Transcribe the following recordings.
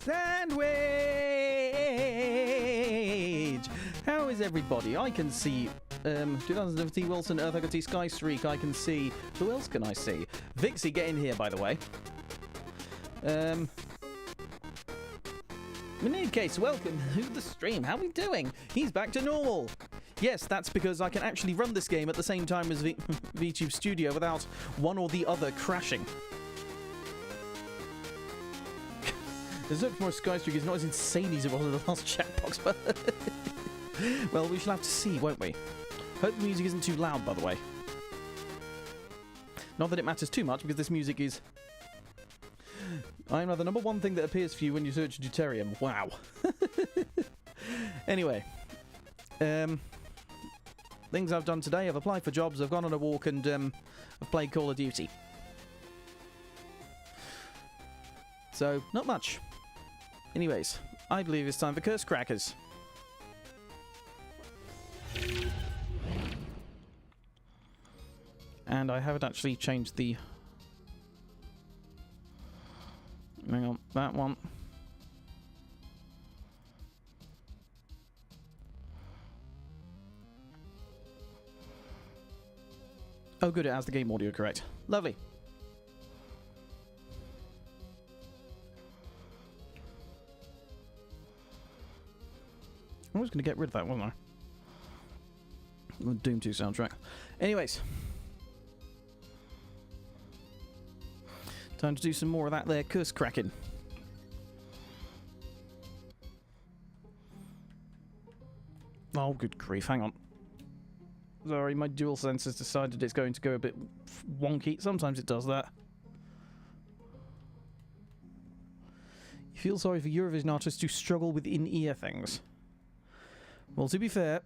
Sandwich! How is everybody? I can see 2017 Wilson, Earth, I can see Sky Streak, I can see... Who else can I see? Vixie, get in here, by the way. In any case, welcome to the stream. How are we doing? He's back to normal. Yes, that's because I can actually run this game at the same time as VTube Studio without one or the other crashing. The search for Sky Streak is not as insane as it was in the last Jackbox, but... well, we shall have to see, won't we? Hope the music isn't too loud, by the way. Not that it matters too much, because this music is... I am now the #1 thing that appears for you when you search Deuterium. Wow. Anyway. Things I've done today. I've applied for jobs, I've gone on a walk, and I've played Call of Duty. So, not much. Anyways, I believe it's time for Curse Crackers. And I haven't actually changed the... Hang on, that one. Oh good, it has the game audio correct. Lovely. I was going to get rid of that, wasn't I? The Doom 2 soundtrack. Anyways. Time to do some more of that there curse cracking. Oh, good grief, hang on. Sorry, my DualSense has decided it's going to go a bit wonky. Sometimes it does that. You feel sorry for Eurovision artists who struggle with in-ear things. Well, to be fair,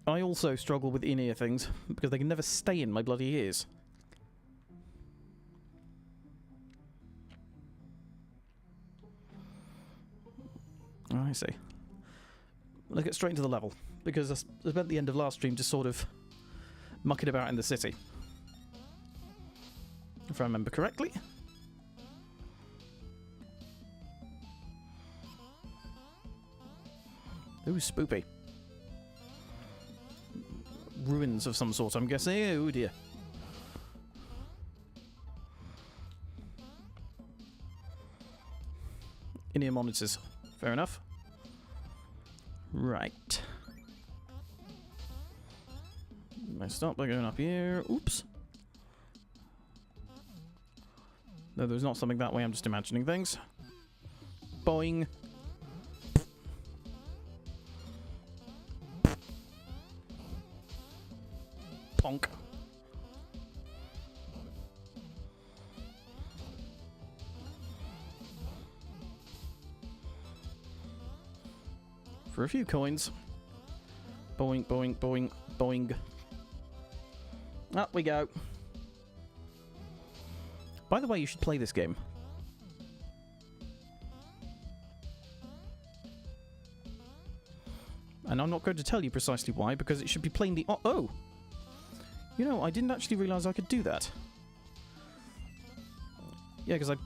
I also struggle with in-ear things because they can never stay in my bloody ears. Oh, I see. Let's get straight into the level, because I spent the end of last stream just sort of mucking about in the city. If I remember correctly. Ooh, spoopy. Ruins of some sort, I'm guessing. Oh dear. In-ear monitors. Fair enough. Right. I start by going up here. Oops. No, there's not something that way. I'm just imagining things. Boing. Ponk. For a few coins. Boing, boing, boing, boing. Up we go. By the way, you should play this game. And I'm not going to tell you precisely why, because it should be plainly... Oh! You know, I didn't actually realise I could do that. Yeah, because like,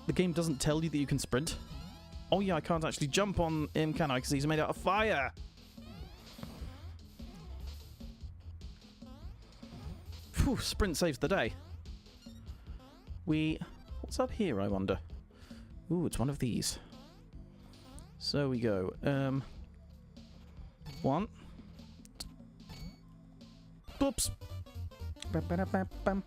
the game doesn't tell you that you can sprint. Oh yeah, I can't actually jump on him, can I? Because he's made out of fire! Phew, sprint saves the day. What's up here, I wonder? Ooh, it's one of these. So we go. One. Oops. Ba-ba-da-ba-bam.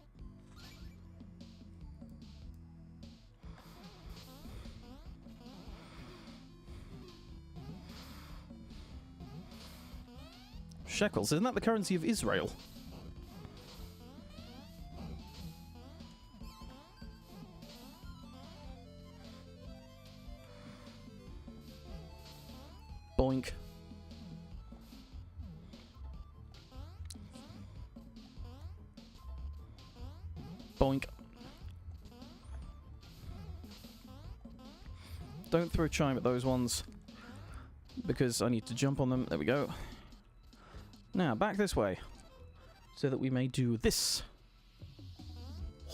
Shekels, isn't that the currency of Israel? Boink. Boink. Don't throw a chime at those ones, because I need to jump on them. There we go. Now, back this way, so that we may do this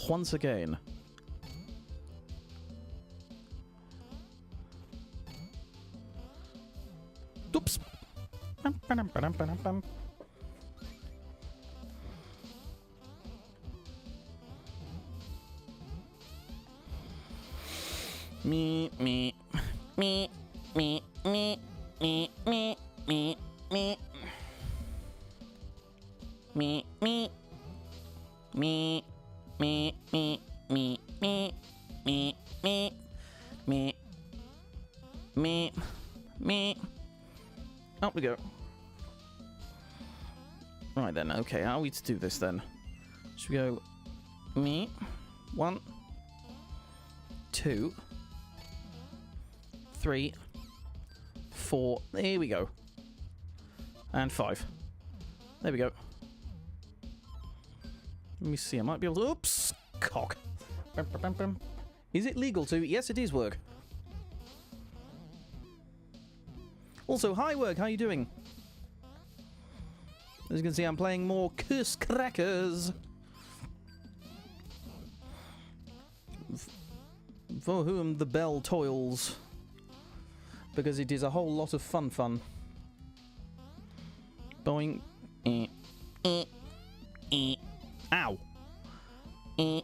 once again. Oops. Me, me, me, me, me, me, me, me, me. Me, me, me, me, me, me, me, me, me, me, me, me. Up we go. Right then, okay, how are we to do this then? Should we go me, 1, 2, 3, 4, there we go. And 5. There we go. Let me see, I might be able to... Oops! Cock. Bum, bum, bum, bum. Is it legal to? Yes, it is, Work. Also, hi, Work, how are you doing? As you can see, I'm playing more Curse Crackers. For Whom the Belle Toils. Because it is a whole lot of fun. Boing. Ow. And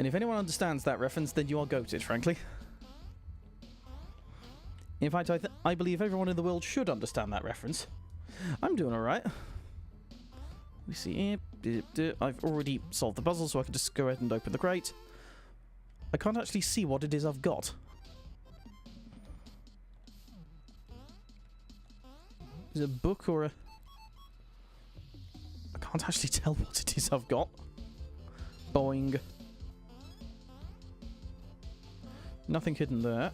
if anyone understands that reference, then you are goated, frankly. In fact, I believe everyone in the world should understand that reference. I'm doing alright. We see here. I've already solved the puzzle, so I can just go ahead and open the crate. I can't actually see what it is I've got. Is it a book or a... I can't actually tell what it is I've got. Boing. Nothing hidden there.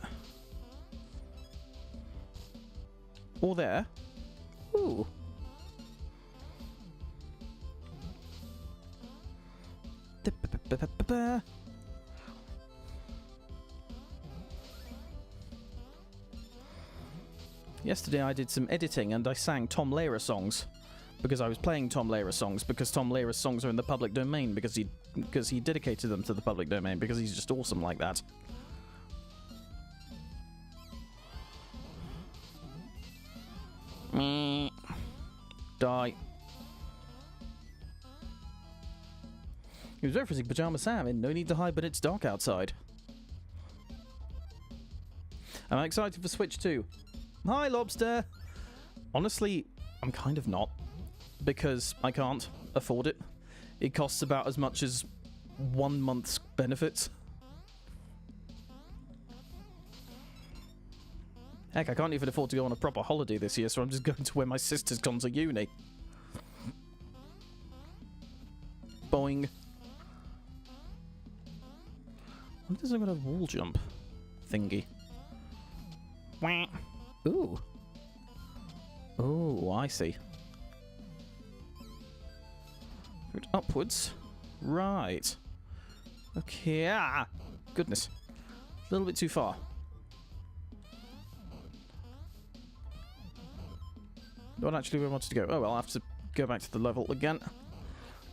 Or there. Ooh. Yesterday I did some editing and I sang Tom Lehrer songs because I was playing Tom Lehrer songs because Tom Lehrer's songs are in the public domain because he dedicated them to the public domain because he's just awesome like that. Die. He was referencing Pajama Sam in No Need to Hide But It's Dark Outside. Am I excited for Switch 2? Hi, Lobster! Honestly, I'm kind of not. Because I can't afford it. It costs about as much as 1 month's benefits. Heck, I can't even afford to go on a proper holiday this year, so I'm just going to where my sister's gone to uni. Boing. What is I've got a wall jump thingy? Wah. Ooh. Oh, I see. Upwards. Right. Okay. Ah! Goodness. A little bit too far. Not actually where I wanted to go. Oh, well, I'll have to go back to the level again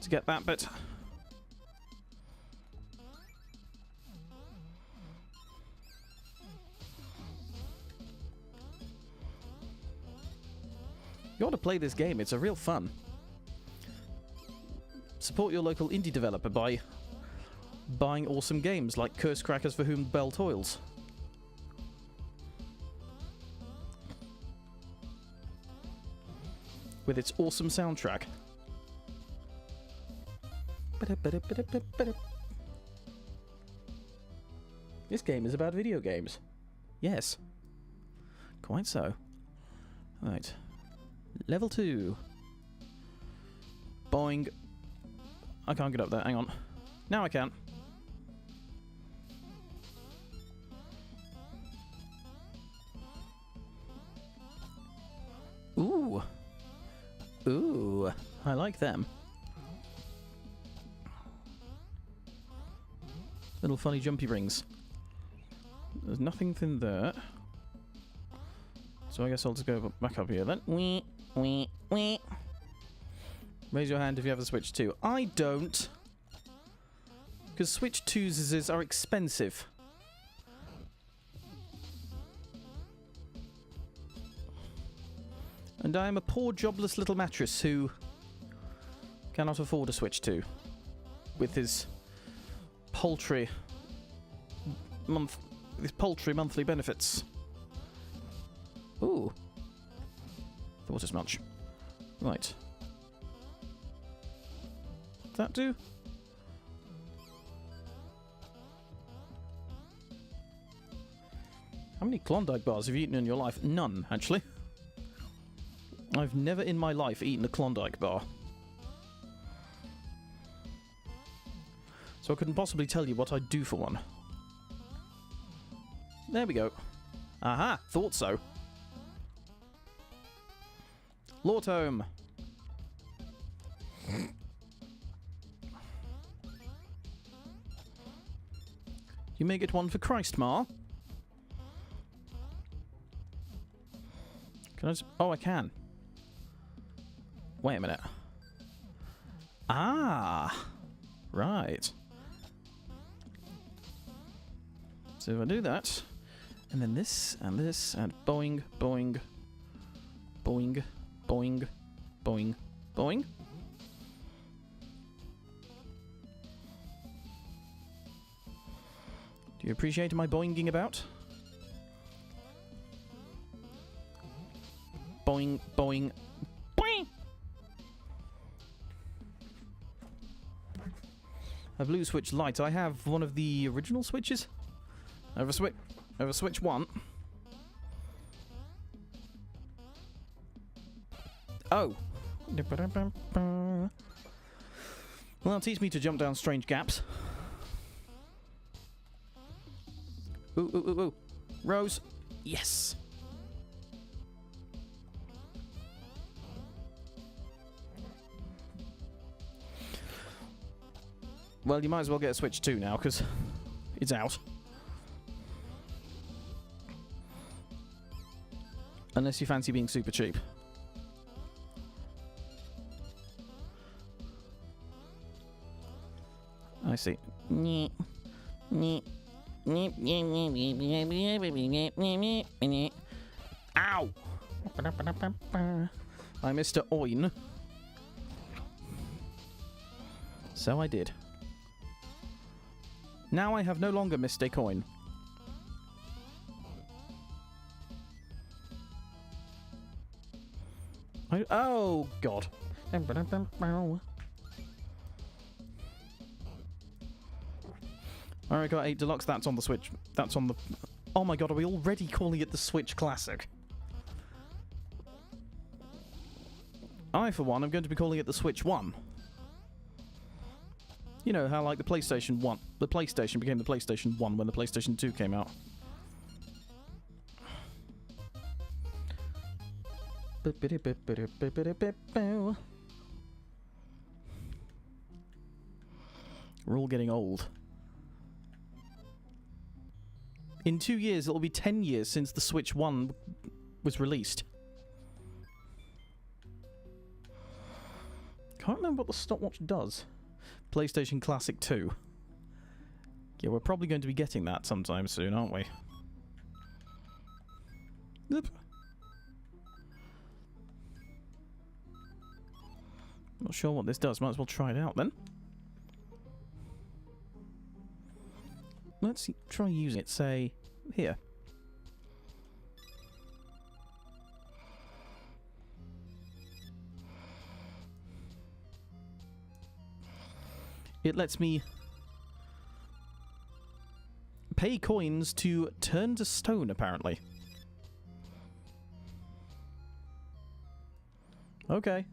to get that bit. You ought to play this game. It's a real fun. Support your local indie developer by buying awesome games like Curse Crackers for Whom the Belle Toils. With its awesome soundtrack. This game is about video games. Yes. Quite so. Right. Level 2. Boing. I can't get up there. Hang on. Now I can. Ooh. Ooh. I like them. Little funny jumpy rings. There's nothing in there. So I guess I'll just go back up here then. Wee, wee, wee. Raise your hand if you have a Switch 2. I don't. Because Switch 2s are expensive. And I am a poor jobless little mattress who cannot afford a Switch 2. With his paltry monthly benefits. Ooh. Thought as much. Right. Does that do? How many Klondike bars have you eaten in your life? None, actually. I've never in my life eaten a Klondike bar. So I couldn't possibly tell you what I'd do for one. There we go. Aha! Thought so. Lord Home. You may get one for Christmar. Can I just... Oh, I can. Wait a minute. Ah! Right. So if I do that, and then this, and boing, boing, boing, boing, boing, boing. Do you appreciate my boinging about? Boing, boing, boing! A blue switch light. I have one of the original switches. Over switch 1. Oh. Well, that'll teach me to jump down strange gaps. Ooh, ooh, ooh, ooh. Rose. Yes. Well, you might as well get a Switch 2 now, because it's out. Unless you fancy being super cheap. I see. Ow! I missed a oin. So I did. Now I have no longer missed a coin. Oh, God. Alright, got 8 Deluxe. That's on the Switch. That's on the... Oh my God, are we already calling it the Switch Classic? I, for one, am going to be calling it the Switch 1. You know how, like, the PlayStation 1... The PlayStation became the PlayStation 1 when the PlayStation 2 came out. We're all getting old. In 2 years, it'll be 10 years since the Switch 1 was released. Can't remember what the stopwatch does. PlayStation Classic 2. Yeah, we're probably going to be getting that sometime soon, aren't we? Oop. Not sure what this does. Might as well try it out then. Let's try using it, say, here. It lets me pay coins to turn to stone, apparently. Okay.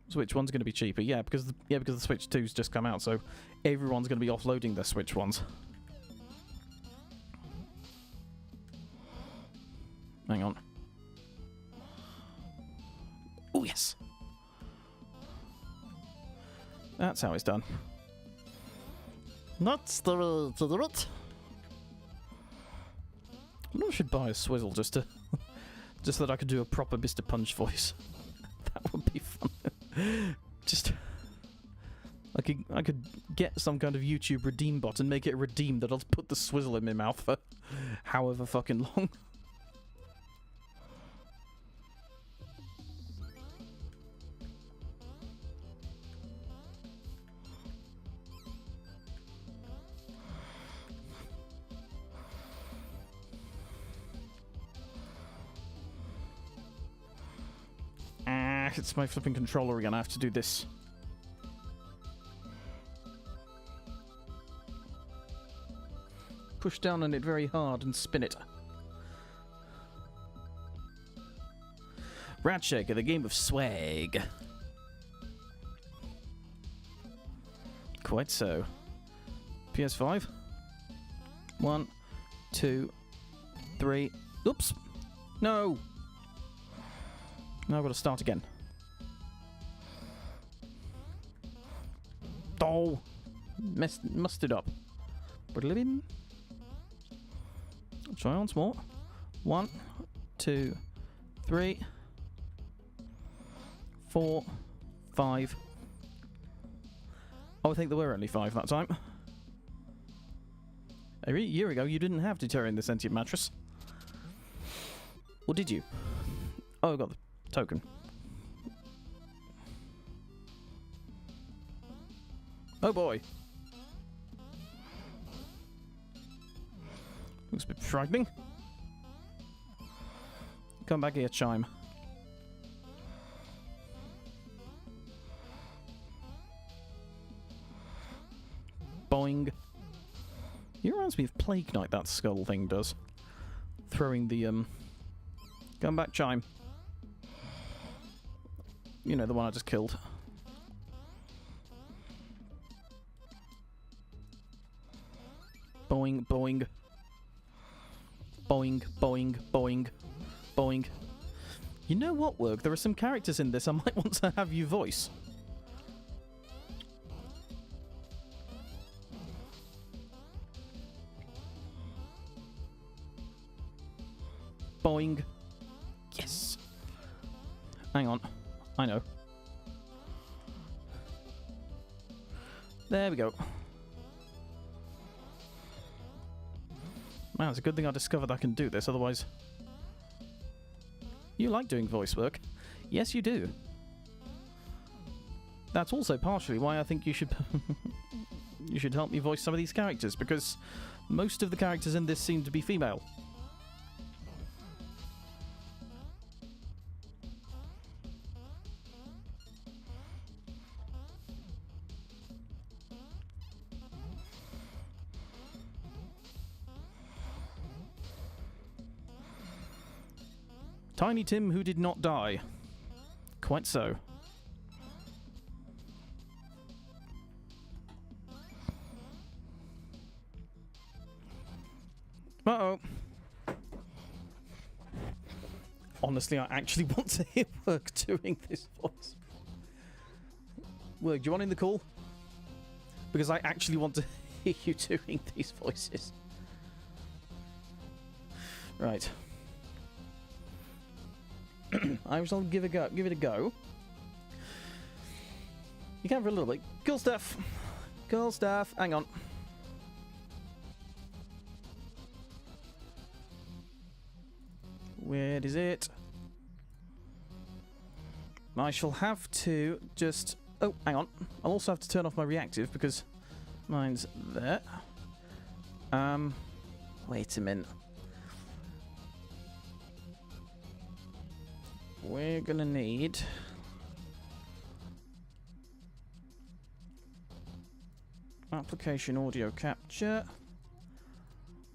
Switch 1's going to be cheaper, yeah, because the Switch 2's just come out, so everyone's going to be offloading their Switch 1s. Hang on. Oh, yes! That's how it's done. That's the way to do it. I wonder if I should buy a swizzle just to... just so that I could do a proper Mr. Punch voice. That would be fun. Just... I could get some kind of YouTube redeem bot and make it a redeem that I'll put the swizzle in my mouth for however fucking long. It's my flipping controller again. I have to do this. Push down on it very hard and spin it. Rat Shaker, the game of swag. Quite so. PS5. 1, 2, 3. Oops! No! Now I've got to start again. Oh! Mussed it up. Try once more. 1, 2, 3, 4, 5. Oh, I think there were only 5 that time. A year ago, you didn't have Deuterium the Sentient Mattress. Or did you? Oh, I got the token. Oh boy. Looks a bit frightening. Come back here, Chime. boing. He reminds me of Plague Knight, that skull thing does. Throwing the, Come back, chime. You know, the one I just killed. Boing, boing. Boing, boing, boing, boing. You know what, Work? There are some characters in this I might want to have you voice. Boing. Yes. Hang on. I know. There we go. Man, it's a good thing I discovered I can do this, otherwise... You like doing voice work. Yes, you do. That's also partially why I think you should... you should help me voice some of these characters, because most of the characters in this seem to be female. Tiny Tim who did not die. Quite so. Uh-oh. Honestly, I actually want to hear Work doing this voice. Work, do you want in the call? Because I actually want to hear you doing these voices. Right. I shall give it a go. You can for a little bit. Cool stuff. Cool stuff. Hang on. Where is it? I shall have to just... Oh, hang on. I'll also have to turn off my reactive because mine's there. Wait a minute. We're gonna need... application audio capture.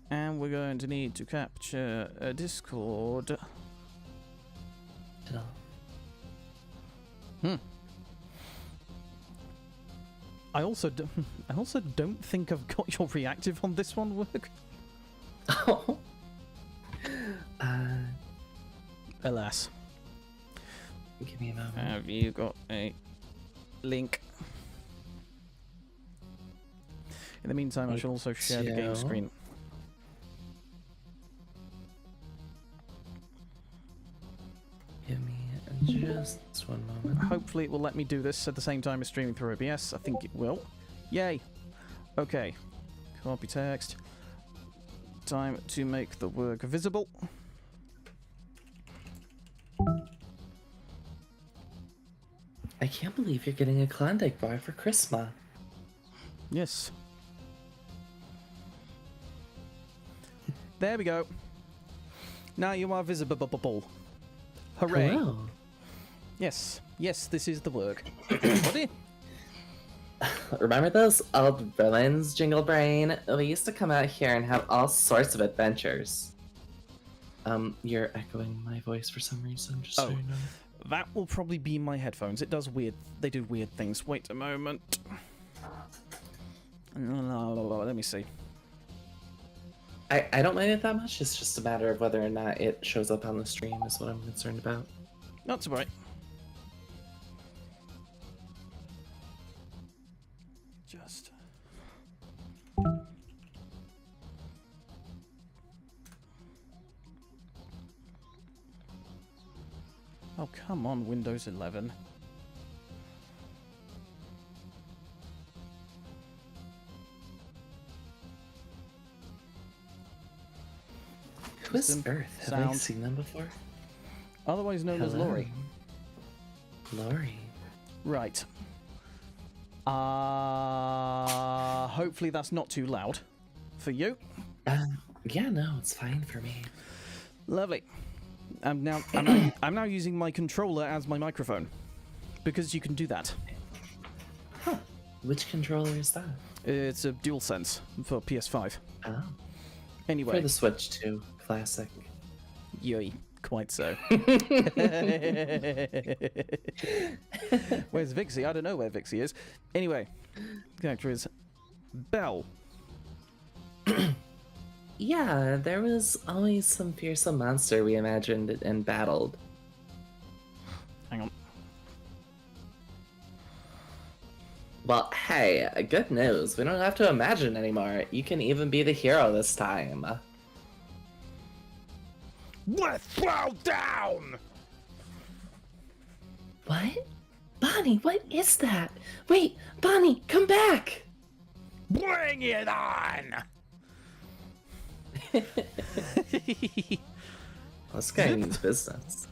And we're going to need to capture a Discord. I also don't think I've got your reactive on this one, Work. Oh. Alas. Give me a moment. Have you got a link? In the meantime, I shall also share the game screen. Give me just one moment. Hopefully it will let me do this at the same time as streaming through OBS. I think it will. Yay! Okay. Copy text. Time to make the work visible. I can't believe you're getting a Klondike bar for Christmas. Yes. There we go. Now you are visible. Hooray. Hello. Yes. Yes, this is the work. Buddy? Remember those old villains, Jingle Brain? We used to come out here and have all sorts of adventures. You're echoing my voice for some reason, just so you know. That will probably be my headphones. They do weird things. Wait a moment. Let me see. I don't mind it that much. It's just a matter of whether or not it shows up on the stream is what I'm concerned about. Not to worry. Just... Oh, come on, Windows 11. Who is Earth? Have I seen them before? Otherwise known as Lori. Lori. Right. Hopefully that's not too loud for you. Yeah, no, it's fine for me. Lovely. I'm now using my controller as my microphone because you can do that. Huh. Which controller is that? It's a DualSense for PS5. Oh. Anyway. For the Switch too. Classic. Yoi. Quite so. Where's Vixie? I don't know where Vixie is. Anyway. The character is Belle. Yeah, there was always some fearsome monster we imagined and battled. Hang on. Well, hey, good news. We don't have to imagine anymore. You can even be the hero this time. Let's throw down! What? Bonnie, what is that? Wait, Bonnie, come back! Bring it on! This guy means business.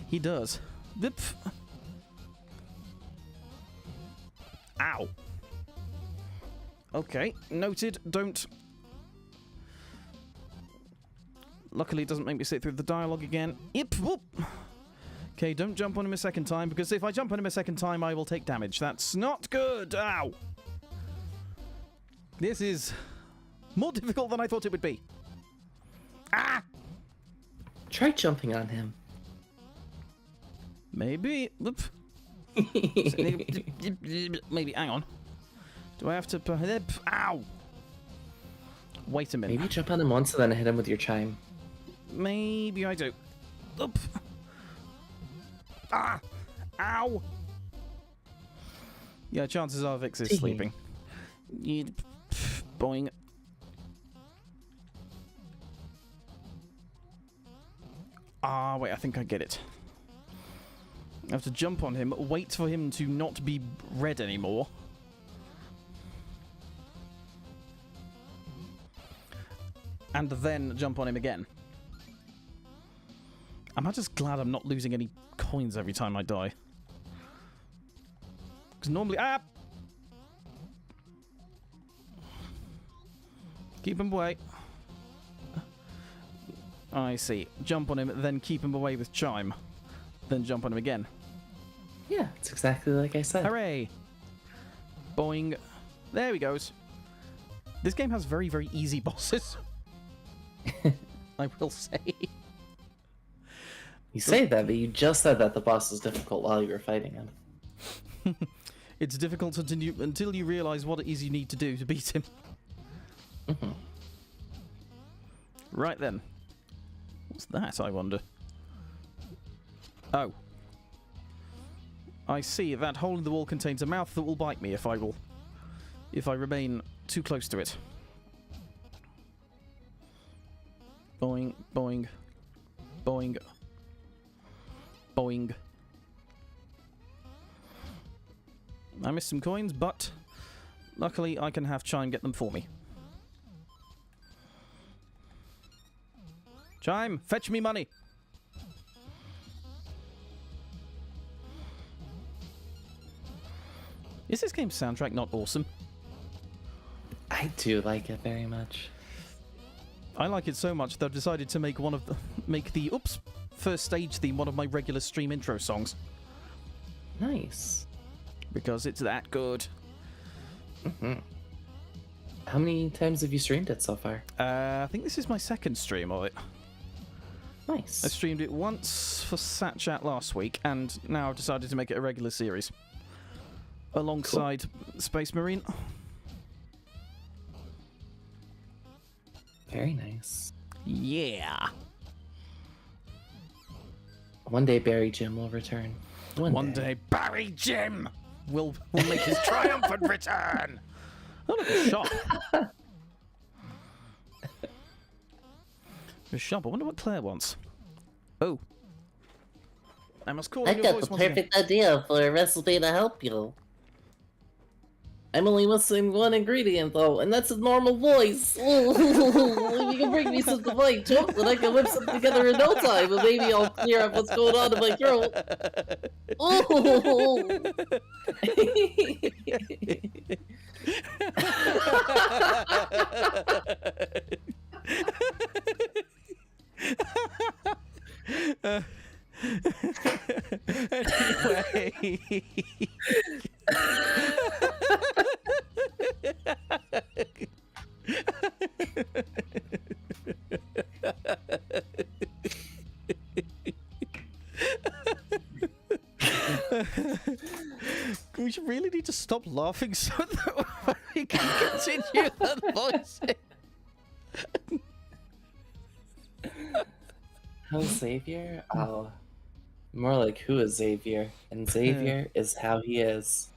He does. Zip. Ow. Okay, noted. Don't. Luckily, it doesn't make me sit through the dialogue again. Yep. Whoop. Okay, don't jump on him a second time, because if I jump on him a second time, I will take damage. That's not good. Ow. This is more difficult than I thought it would be. Ah! Try jumping on him. Maybe. Whoop. Maybe. Hang on. Do I have to? Ow! Wait a minute. Maybe jump on him once and then hit him with your chime. Maybe I do. Oop. Ah! Ow! Yeah, chances are Vix is sleeping. Boing. Ah, wait, I think I get it. I have to jump on him, wait for him to not be red anymore. And then jump on him again. Am I just glad I'm not losing any coins every time I die? Because normally... Ah! Keep him away. I see. Jump on him, then keep him away with chime. Then jump on him again. Yeah, it's exactly like I said. Hooray! Boing. There he goes. This game has very, very easy bosses. I will say. You say that, but you just said that the boss was difficult while you were fighting him. It's difficult until you realize what it is you need to do to beat him. Right then. What's that, I wonder? Oh. I see. That hole in the wall contains a mouth that will bite me if I remain too close to it. Boing, boing, boing, boing. I missed some coins, but luckily I can have Chime get them for me. Chime, fetch me money! Is this game's soundtrack not awesome? I do like it very much. I like it so much that I've decided to make the first stage theme one of my regular stream intro songs. Nice. Because it's that good. How many times have you streamed it so far? I think this is my second stream of it. Nice. I streamed it once for Sat Chat last week, and now I've decided to make it a regular series. Alongside Space Marine. Very nice. Yeah. One day Barry Jim will return. One day Barry Jim will make his triumphant return. Oh, look, a shop. A shop. I wonder what Claire wants. Oh. I must call I your got voice the once again. perfect idea for a recipe to help you. I'm only missing one ingredient though, and that's a normal voice. If you can bring me some divine chocolate, I can whip something together in no time, and maybe I'll clear up what's going on in my throat. Anyway. we should really need to stop laughing so that we can continue the voicing. How's Xavier? Oh, more like who is Xavier? And Xavier is how he is.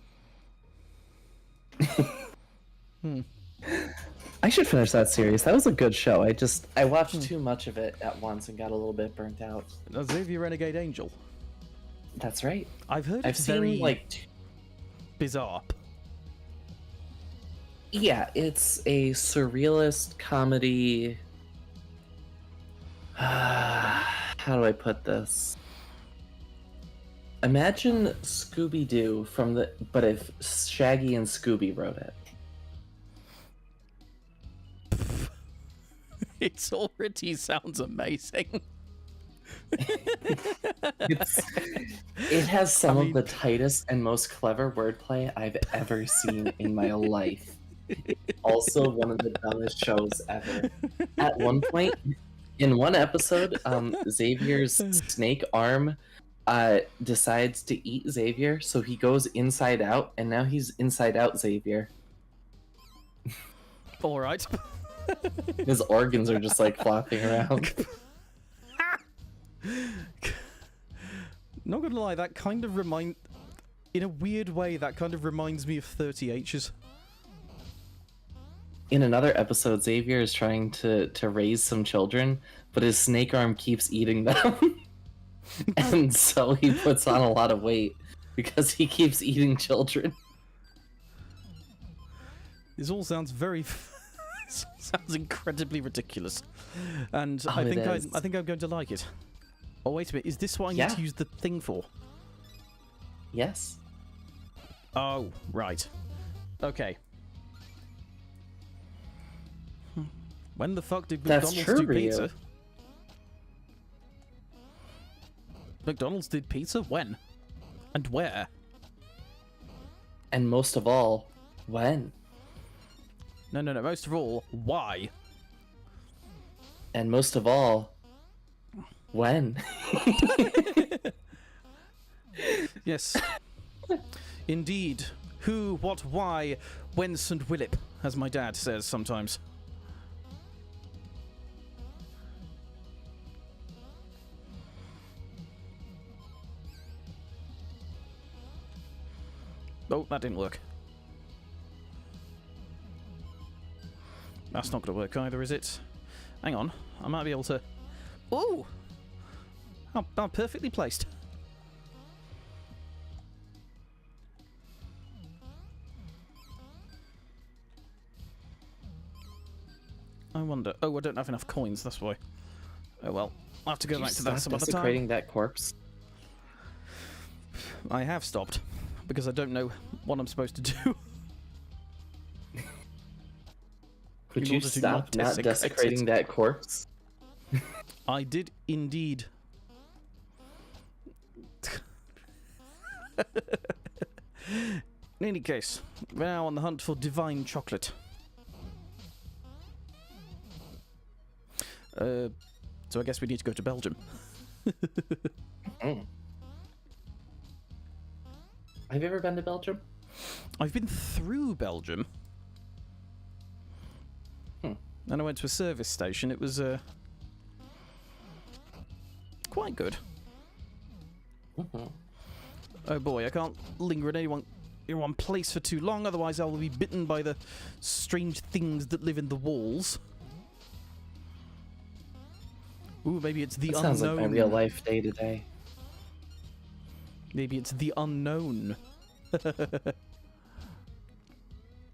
I should finish that series. That was a good show. I watched too much of it at once and got a little bit burnt out. Now, Xavier Renegade Angel. That's right. I've heard I've it's seen very like bizarre. yeah, it's a surrealist comedy. How do I put this? Imagine Scooby-Doo but if Shaggy and Scooby wrote it. It already sounds amazing. It has some of the tightest and most clever wordplay I've ever seen in my life. Also, one of the dumbest shows ever. At one point, in one episode, Xavier's snake arm decides to eat Xavier, so he goes inside out, and now he's inside out Xavier. All right. His organs are just like flopping around. Not gonna lie, that kind of in a weird way, that kind of reminds me of 30H's. In another episode, Xavier is trying to raise some children, but his snake arm keeps eating them. And so he puts on a lot of weight because he keeps eating children. This all sounds very... this all sounds incredibly ridiculous. And Oh, I think it is. I think I'm going to like it. Oh, wait a minute. Is this what I need Yeah. to use the thing for? Yes. Oh, right. Okay. When the fuck did That's McDonald's true, do Ryu. pizza? McDonald's did pizza? When? And where? And most of all, when? No. Most of all, why? And most of all, when? Yes. Indeed. Who, what, why, whence, and willip, as my dad says sometimes. Oh, that didn't work. That's not going to work either, is it? Hang on. I might be able to... Ooh! How perfectly placed. I wonder... Oh, I don't have enough coins, that's why. Oh well. I'll have to go back to that some other time. Desecrating that corpse. I have stopped, because I don't know what I'm supposed to do. Could In you order to stop not desecrate desecrating it. that corpse? I did indeed. In any case, we're now on the hunt for divine chocolate. So I guess we need to go to Belgium. Mm. Have you ever been to Belgium? I've been through Belgium. And I went to a service station. It was quite good. Mm-hmm. Oh boy, I can't linger in one place for too long, otherwise I will be bitten by the strange things that live in the walls. Ooh, maybe it's the That unknown. sounds like my real life day to day. Maybe it's the unknown.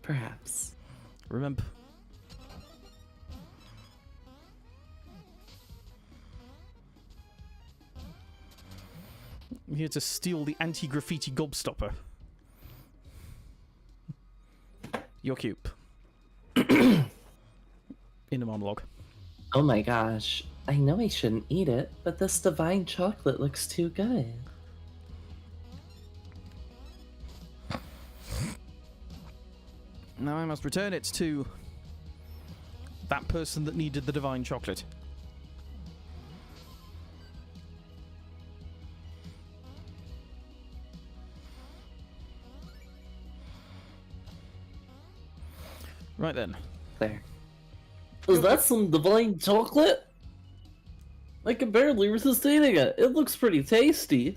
Perhaps. Remember. I'm here to steal the anti-graffiti gobstopper. Your cube. In a monologue. Oh my gosh. I know I shouldn't eat it, but this divine chocolate looks too good. Now I must return it to that person that needed the divine chocolate. Right then. There. Is that some divine chocolate? I can barely resist eating it. It looks pretty tasty.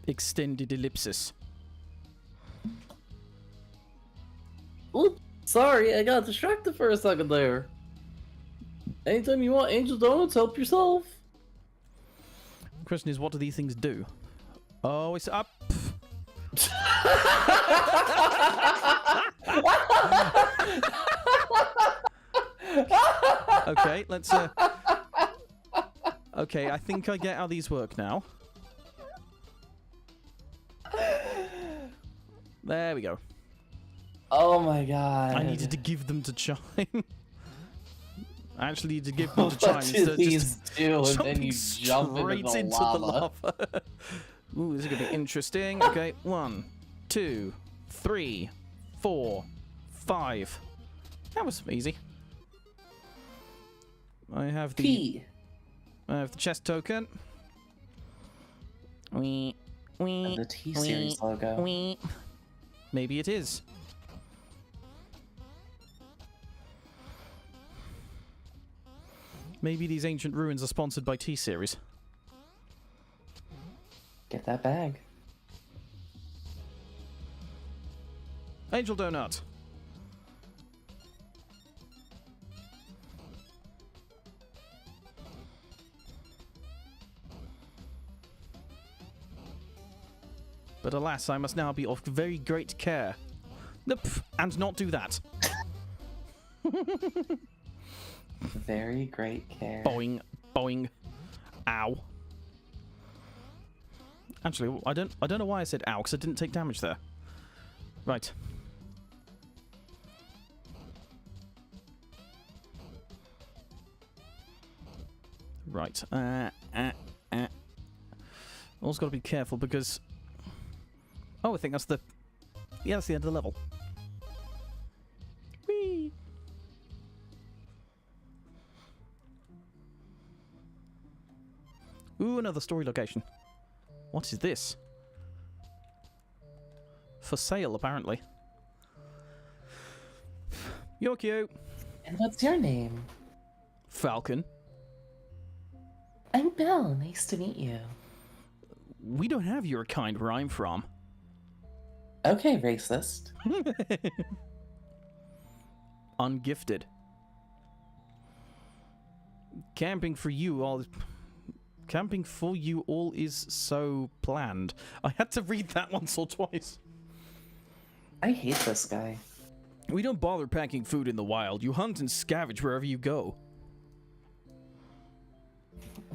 Extended ellipsis. Oops, sorry, I got distracted for a second there. Anytime you want angel donuts, help yourself. The question is, what do these things do? Oh, it's up. Okay, let's okay, I think I get how these work now. There we go. Oh my god. I needed to give them to Chime. I actually need to give them to What Chime do instead of these just do? And then jumping you jump straight into the into lava. the lava. Ooh, this is gonna be interesting. Okay, 1, 2, 3, 4, 5. That was easy. I have the P. chest token. Wee, wee, The T series logo. wee. Maybe it is. Maybe these ancient ruins are sponsored by T-Series. Get that bag. Angel Donut. But alas, I must now be of very great care. And not do that. Very great care. Boing, boing. Ow. Actually, I don't know why I said ow, because I didn't take damage there. Right. Right. Also got to be careful because... Oh, I think that's the... Yeah, that's the end of the level. Whee! Ooh, another story location. What is this? For sale, apparently. You're cute. And what's your name? Falcon. I'm Belle. Nice to meet you. We don't have your kind where I'm from. Okay, racist. Ungifted. Camping for you all is so planned. I had to read that once or twice. I hate this guy. We don't bother packing food in the wild. You hunt and scavenge wherever you go.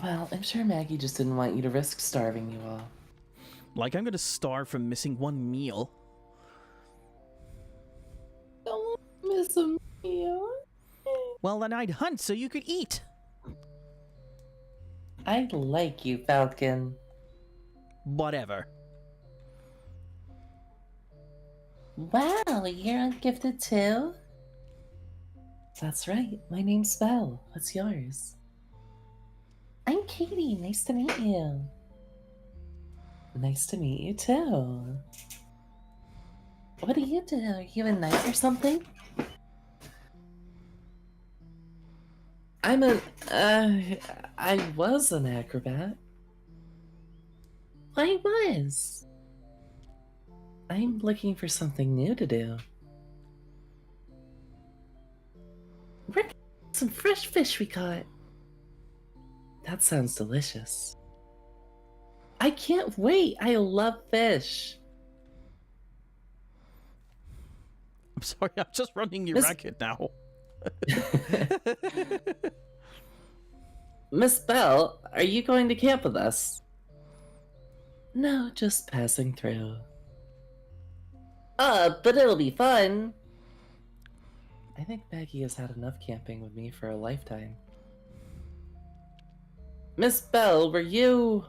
Well, I'm sure Maggie just didn't want you to risk starving you all. Like I'm gonna starve from missing one meal. Don't miss a meal. Well, then I'd hunt so you could eat. I like you, Falcon. Whatever. Wow, you're ungifted too? That's right. My name's Belle. What's yours? I'm Katie. Nice to meet you. Nice to meet you too. What do? Are you a knight or something? I was an acrobat. I was. I'm looking for something new to do. We're some fresh fish we caught. That sounds delicious. I can't wait. I love fish. I'm sorry, I'm just running you Miss- ragged now. Miss Belle, are you going to camp with us? No, just passing through. But it'll be fun. I think Maggie has had enough camping with me for a lifetime. Miss Belle, were you...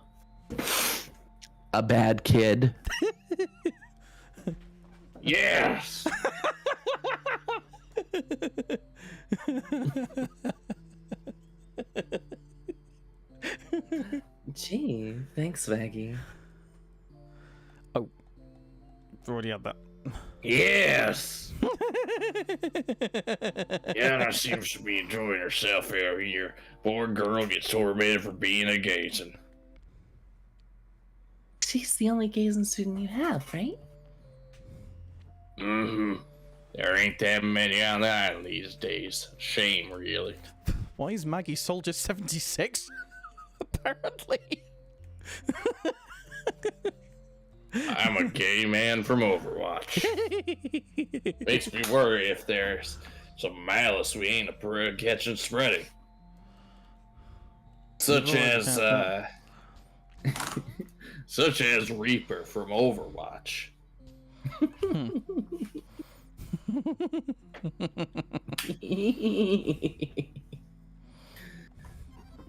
a bad kid? Yes! Gee, thanks, Maggie. Oh. Already had that. Yes. Yana seems to be enjoying herself out here. Poor girl gets tormented for being a gazing. She's the only gazing student you have, right? Mm-hmm. There ain't that many on the island these days. Shame, really. Why is Maggie Soldier 76? Apparently. I'm a gay man from Overwatch. Makes me worry if there's some malice we ain't catching spreading. Such as Reaper from Overwatch.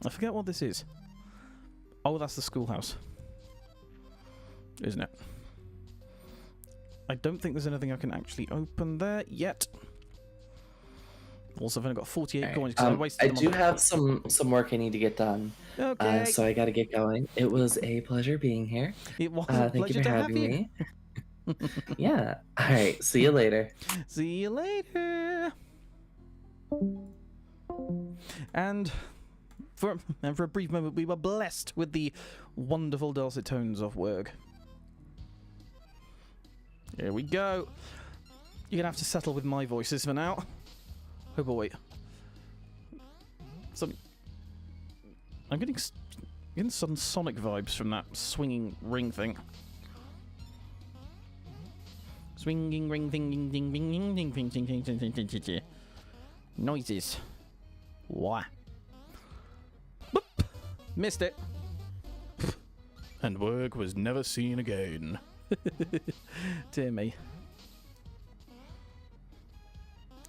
I forget what this is. Oh, that's the schoolhouse. Isn't it? I don't think there's anything I can actually open there yet. Also, I've only got 48 coins because I wasted I them on do the- have some work I need to get done. Okay. So I gotta get going. It was a pleasure being here. It was a Thank pleasure you for to have having you. me. Yeah. All right. See you later. See you later. And for a brief moment, we were blessed with the wonderful dulcet tones of Werg. Here we go. You're gonna have to settle with my voices for now. Oh boy. I'm getting some Sonic vibes from that swinging ring thing. Swinging ring thing, ding ding ding ding ding ding ding ding ding ding ding ding. Noises. Why? Boop. Missed it. And work was never seen again. Dear me.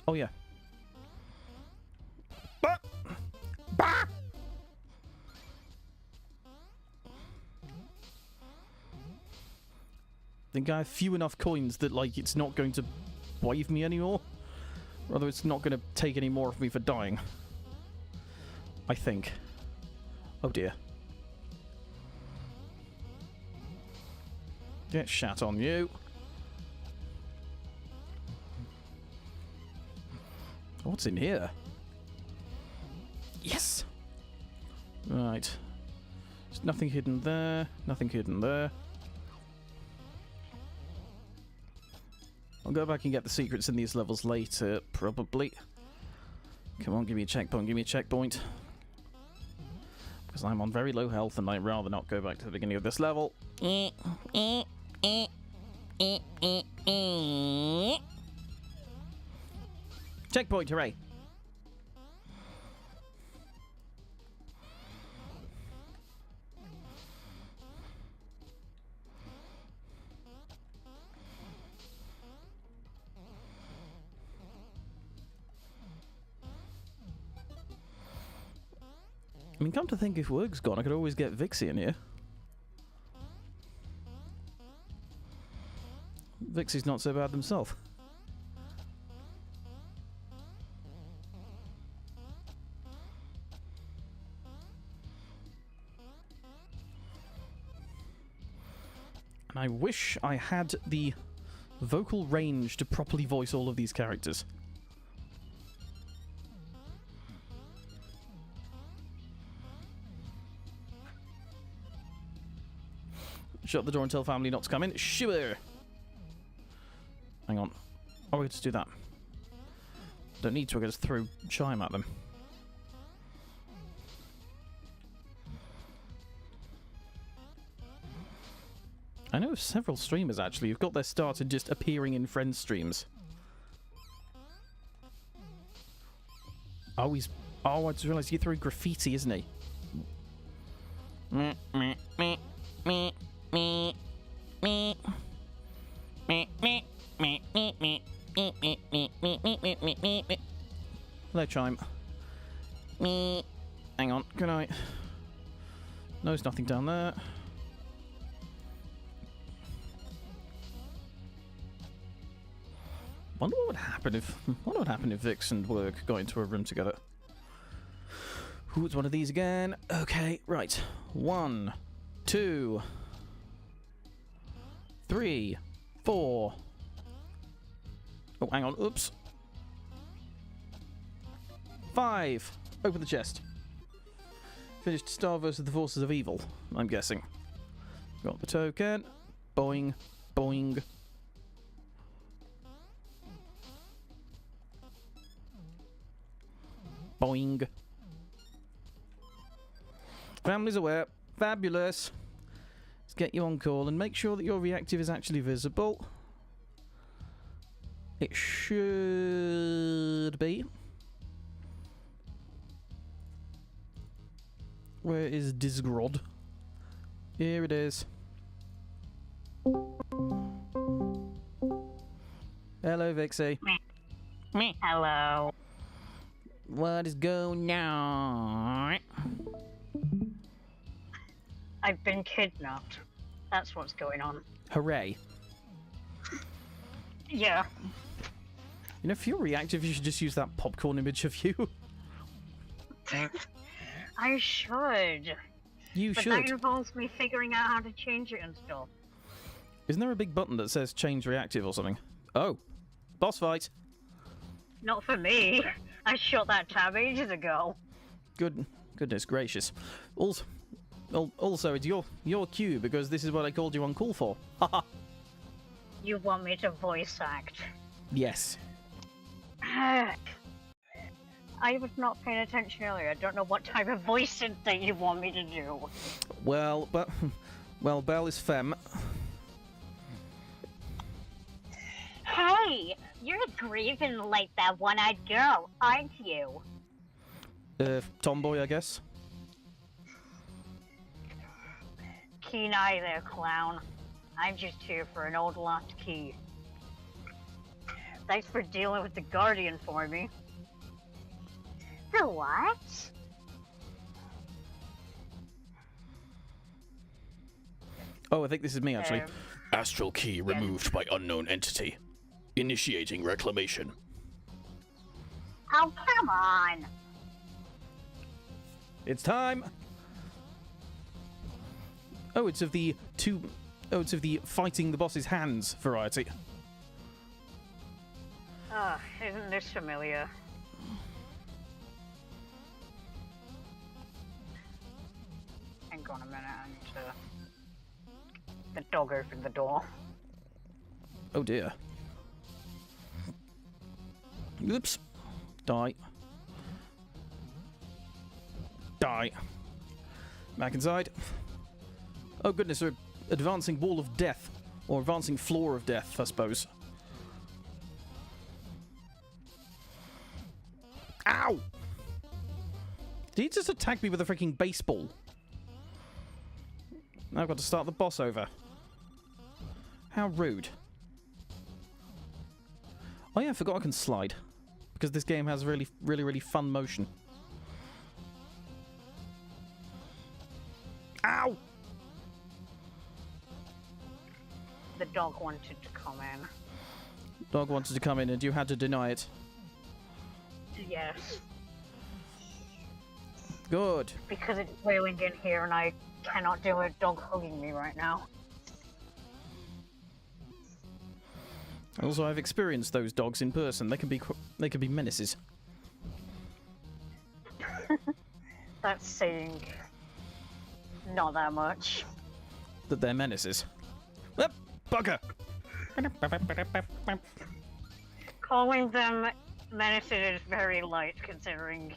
Oh yeah. Bah! Bah! I think I have few enough coins that, like, it's not going to wave me anymore. Rather, it's not going to take any more of me for dying. I think. Oh dear. Get shat on you. What's in here? Yes! Right. There's nothing hidden there. Nothing hidden there. I'll go back and get the secrets in these levels later, probably. Come on, give me a checkpoint, give me a checkpoint. Because I'm on very low health and I'd rather not go back to the beginning of this level. Checkpoint, hooray! I mean, come to think, if Werg's gone, I could always get Vixie in here. Vixie's not so bad themselves. And I wish I had the vocal range to properly voice all of these characters. Shut the door and tell family not to come in. Sure. Hang on. Oh, we just do that. Don't need to. I can just throw Chime at them. I know of several streamers actually who've got their start in just appearing in friends' streams. Oh, he's. Oh, I just realised he threw graffiti, isn't he? Hello, Chime. Hang on, good night. No, there's nothing down there. Wonder what would happen if Vix and Werg got into a room together. Who's one of these again? Okay, right. 1, 2, 3, 4, Oh, hang on. Oops. 5. Open the chest. Finished Star versus the Forces of Evil, I'm guessing. Got the token. Boing. Boing. Boing. Family's aware. Fabulous. Let's get you on call and make sure that your reactive is actually visible. It should be. Where is Disgrod? Here it is. Hello, Vixie. Me. Hello. What is going on? I've been kidnapped. That's what's going on. Hooray. Yeah. You know, if you're reactive, you should just use that popcorn image of you. I should. You But should. that involves me figuring out how to change it and stuff. Isn't there a big button that says change reactive or something? Oh. Boss fight. Not for me. I shut that tab ages ago. Goodness gracious. Also, it's your cue, because this is what I called you on call for. Haha. You want me to voice act? Yes. I was not paying attention earlier. I don't know what type of voicing that you want me to do. Well, Belle is femme. Hey! You're grieving like that one-eyed girl, aren't you? Tomboy, I guess. Keen eye there, clown. I'm just here for an old lost key. Thanks for dealing with the Guardian for me. The what? Oh, I think this is me, actually. Astral key removed by unknown entity. Initiating reclamation. Oh, come on! It's time! Oh, it's of the fighting the boss's hands variety. Ugh, isn't this familiar? Hang on a minute, I need to... The dog opened the door. Oh dear. Oops. Die. Die. Back inside. Oh goodness, an advancing wall of death. Or advancing floor of death, I suppose. Ow! Did he just attack me with a freaking baseball? Now I've got to start the boss over. How rude. Oh yeah, I forgot I can slide. Because this game has really fun motion. Ow! The dog wanted to come in. Dog wanted to come in and you had to deny it. Yes. Good. Because it's wailing in here and I cannot deal with dog hugging me right now. Also, I've experienced those dogs in person. They can be menaces. That's saying not that much. That they're menaces. Ah, bugger! Calling them menaces is very light considering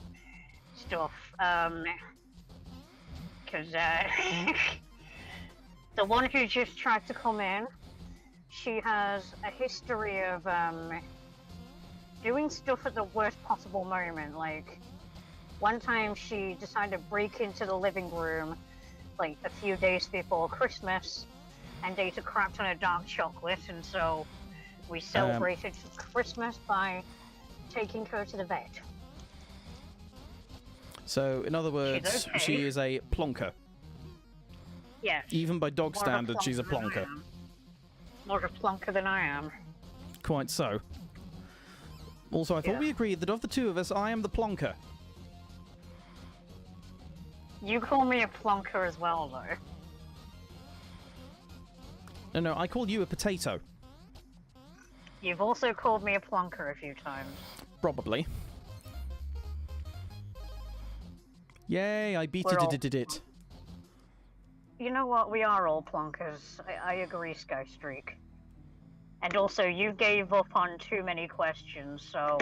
stuff. Because the one who just tried to come in, she has a history of doing stuff at the worst possible moment. Like, one time she decided to break into the living room like a few days before Christmas and ate a crap ton of dark chocolate, and so we celebrated Christmas by taking her to the vet. So, in other words, okay. she is a plonker. Yes. Even by dog More of a standards, she's a plonker than I plonker. am. More of a plonker than I am. Quite so. Also, I thought Yeah. we agreed that of the two of us, I am the plonker. You call me a plonker as well, though. No, I call you a potato. You've also called me a plonker a few times. Probably. Yay, I beat it. You know what? We are all plonkers. I agree, Skystreak. And also, you gave up on too many questions, so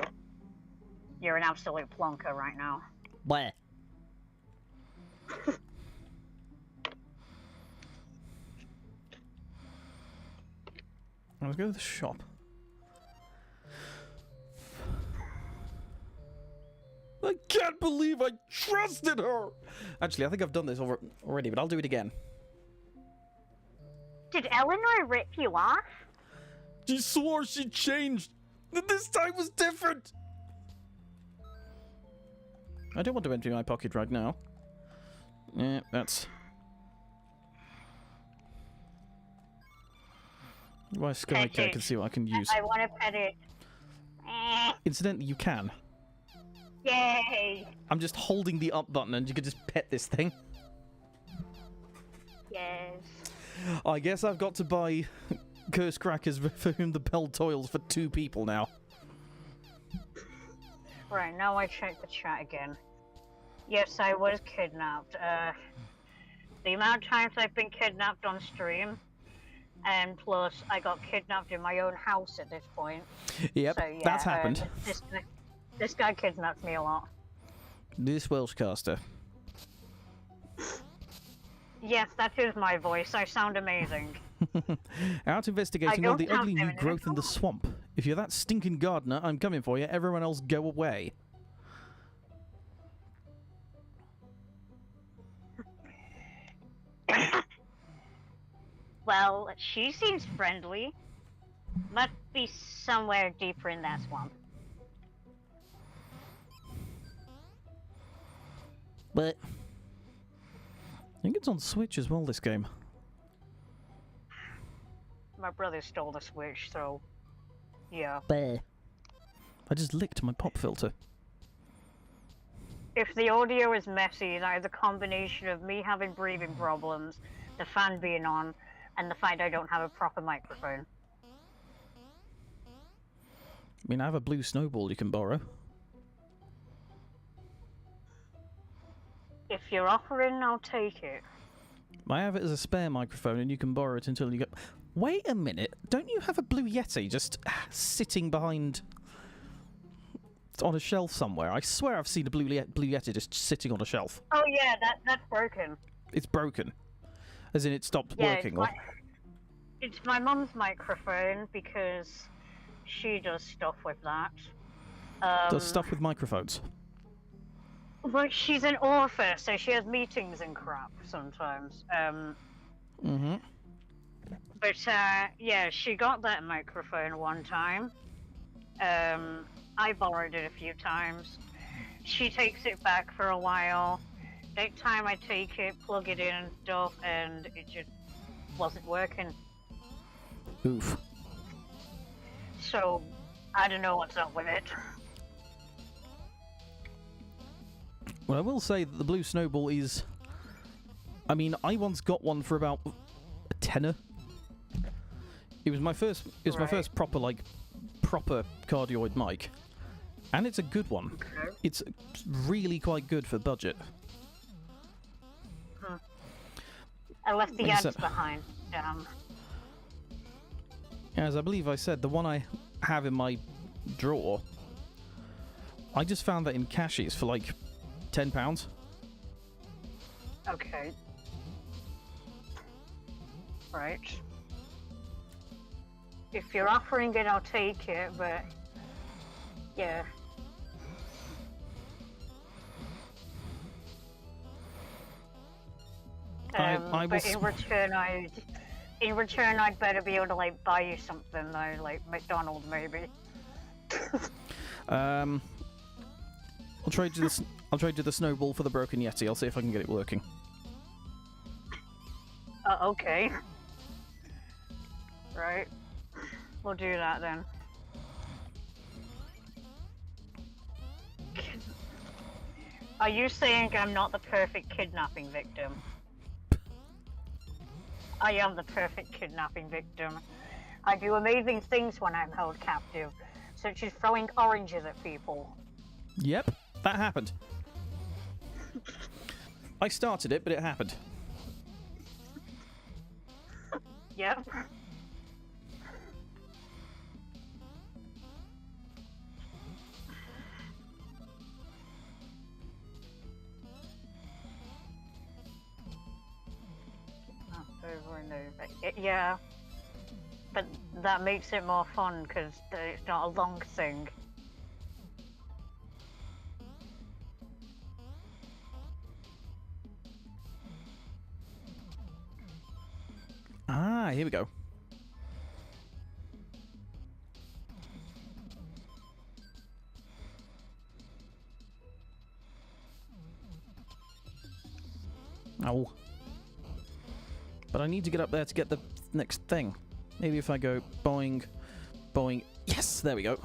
you're an absolute plonker right now. Where? Let's go to the shop. I can't believe I trusted her! Actually, I think I've done this already, but I'll do it again. Did Eleanor rip you off? She swore she changed! This time was different! I don't want to empty my pocket right now. Yeah, that's... Why Skype I can see what I can use. I want to pet it. Incidentally, you can. Yay! I'm just holding the up button and you can just pet this thing. Yes. I guess I've got to buy Curse Crackers for Whom the Belle Toils for 2 people now. Right, now I check the chat again. Yes, I was kidnapped. The amount of times I've been kidnapped on stream, and plus I got kidnapped in my own house at this point. Yep, so, yeah, that's happened. This guy kidnapped me a lot. This Welshcaster. Yes, that is my voice. I sound amazing. Out investigating all the ugly new growth in the swamp. If you're that stinking gardener, I'm coming for you. Everyone else go away. Well, she seems friendly. Must be somewhere deeper in that swamp. But I think it's on Switch as well, this game. My brother stole the Switch, so yeah. Where? I just licked my pop filter. If the audio is messy, it's either a combination of me having breathing problems, the fan being on, and the fact I don't have a proper microphone. I mean, I have a blue snowball you can borrow. If you're offering, I'll take it. I have it as a spare microphone and you can borrow it until you get... Wait a minute, don't you have a blue Yeti just sitting behind... on a shelf somewhere? I swear I've seen a blue Yeti just sitting on a shelf. Oh yeah, that's broken. It's broken. As in it stopped Yeah, working, it's my mum's microphone because she does stuff with that. Does stuff with microphones. Well, she's an author, so she has meetings and crap sometimes. But yeah, she got that microphone one time. I borrowed it a few times. She takes it back for a while. Next time I take it, plug it in and stuff, and it just wasn't working. Oof. So, I don't know what's up with it. Well, I will say that the blue snowball is... I mean, I once got one for about a tenner. It was my first. It was my first proper cardioid mic, and it's a good one. Okay. It's really quite good for budget. I left the Like I ads said- behind. As I believe I said, the one I have in my drawer, I just found that in Cashies for like £10. Okay. Right. If you're offering it, I'll take it, but... yeah. I But will in return, I'd better be able to, like, buy you something, though, like McDonald's, maybe. I'll trade you the I'll trade you the snowball for the broken Yeti. I'll see if I can get it working. Okay. Right. We'll do that then. Are you saying I'm not the perfect kidnapping victim? I am the perfect kidnapping victim. I do amazing things when I'm held captive, such as throwing oranges at people. Yep, that happened. I started it, but it happened. Yep. Over and over. Yeah. But that makes it more fun because it's not a long thing. Ah, here we go. Oh. But I need to get up there to get the next thing. Maybe if I go boing, boing. Yes, there we go.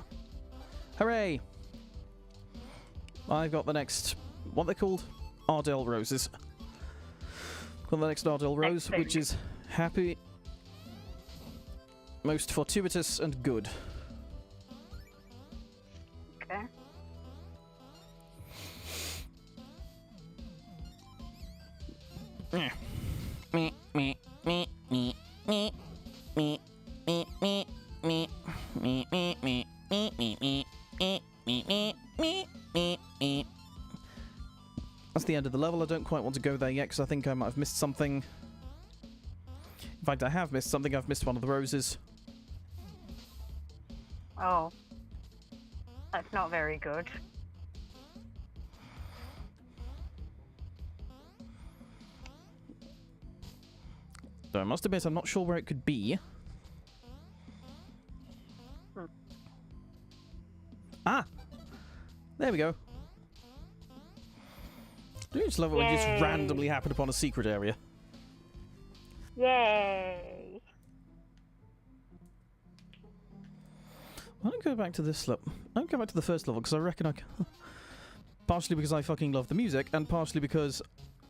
Hooray! I've got the next, what they're called? Ardell roses. Got the next Ardell rose, which is happy, most fortuitous, and good. Okay. Me, me, me, me, me, me, me, me, me, me, me, me, me, me, me, me, me, me, me, me. That's the end of the level. I don't quite want to go there yet because I think I might have missed something. In fact, I have missed something. I've missed one of the roses. Oh. That's not very good. So I must admit, I'm not sure where it could be. Ah! There we go. I just love it when you just randomly happen upon a secret area. Yay! I don't go back to this level. I don't go back to the first level because I reckon I can. Partially because I fucking love the music, and partially because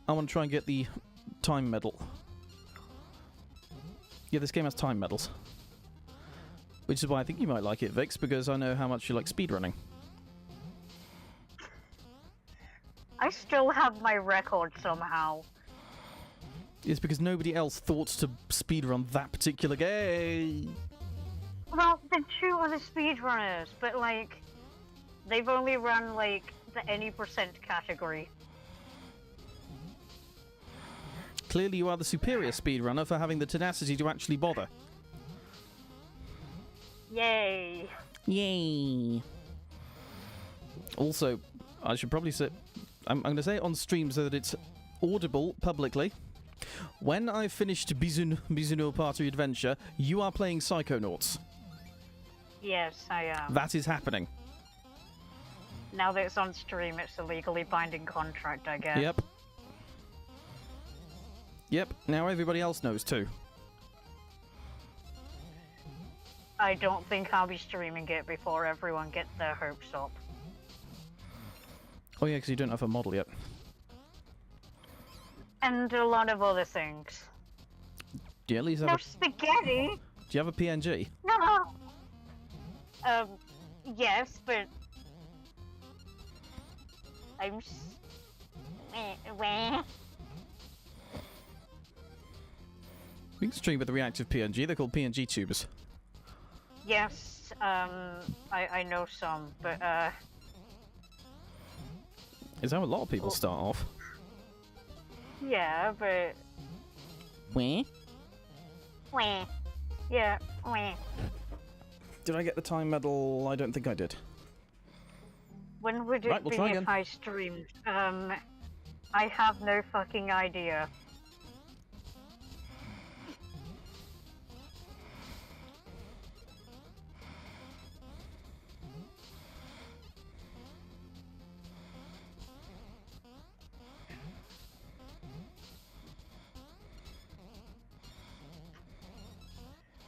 I want to try and get the time medal. Yeah, this game has time medals. Which is why I think you might like it, Vix, because I know how much you like speedrunning. I still have my record somehow. It's because nobody else thought to speedrun that particular game. Well, the two other speedrunners, but like, they've only run like the any percent category. Clearly you are the superior speedrunner for having the tenacity to actually bother. Yay! Yay! Also, I should probably say... I'm going to say it on stream so that it's audible publicly. When I've finished Bizuno Party Adventure, you are playing Psychonauts. Yes, I am. That is happening. Now that it's on stream, it's a legally binding contract, I guess. Yep. Yep, now everybody else knows too. I don't think I'll be streaming it before everyone gets their hopes up. Oh yeah, because you don't have a model yet. And a lot of other things. Do you at least have No a... spaghetti! Do you have a PNG? No! Yes, but... I'm where? We can stream with a reactive PNG, they're called PNG tubers. Yes, I know some, but, Is how a lot of people start off. yeah, but... Where? Where? Yeah, where? Did I get the time medal? I don't think I did. When would it Right, we'll be try if again. I streamed? I have no fucking idea.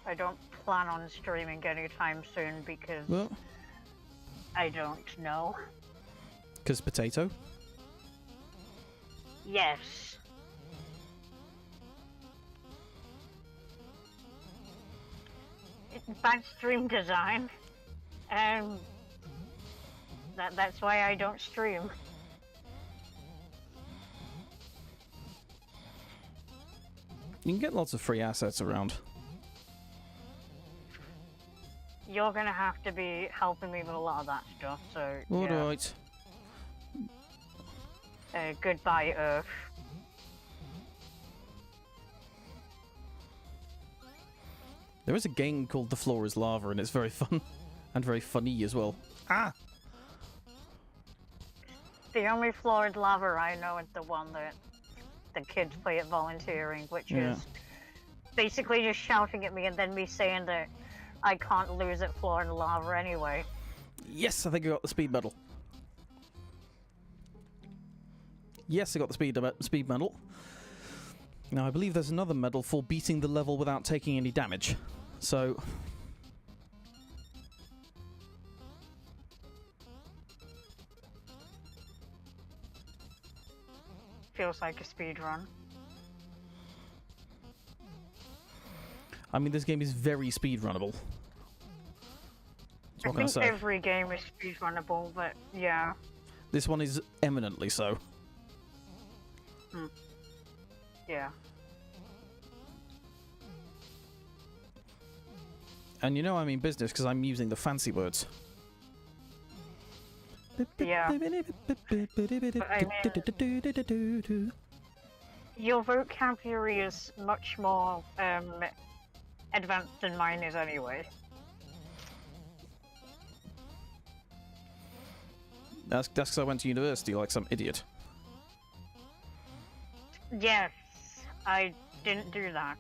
I don't plan on streaming anytime soon because Well, I don't know. because potato. Yes. bad stream design. That's why I don't stream. You can get lots of free assets around. You're gonna have to be helping me with a lot of that stuff, so yeah. Alright. Goodbye, Earth. There is a game called The Floor is Lava, and it's very fun. And very funny as well. Ah! The only floored lava I know is the one that the kids play at volunteering, which is basically just shouting at me and then me saying that I can't lose at floored lava anyway. Yes, I think I got the speed medal. Yes, I got the speed medal. Now, I believe there's another medal for beating the level without taking any damage. So... Feels like a speed run. I mean, this game is very speedrunnable. I What can I think say? every game is speed runnable, but yeah. This one is eminently so. Yeah. And you know I mean business because I'm using the fancy words. Yeah. Your vocabulary is much more advanced than mine is anyway. That's because I went to university like some idiot. Yes, I didn't do that.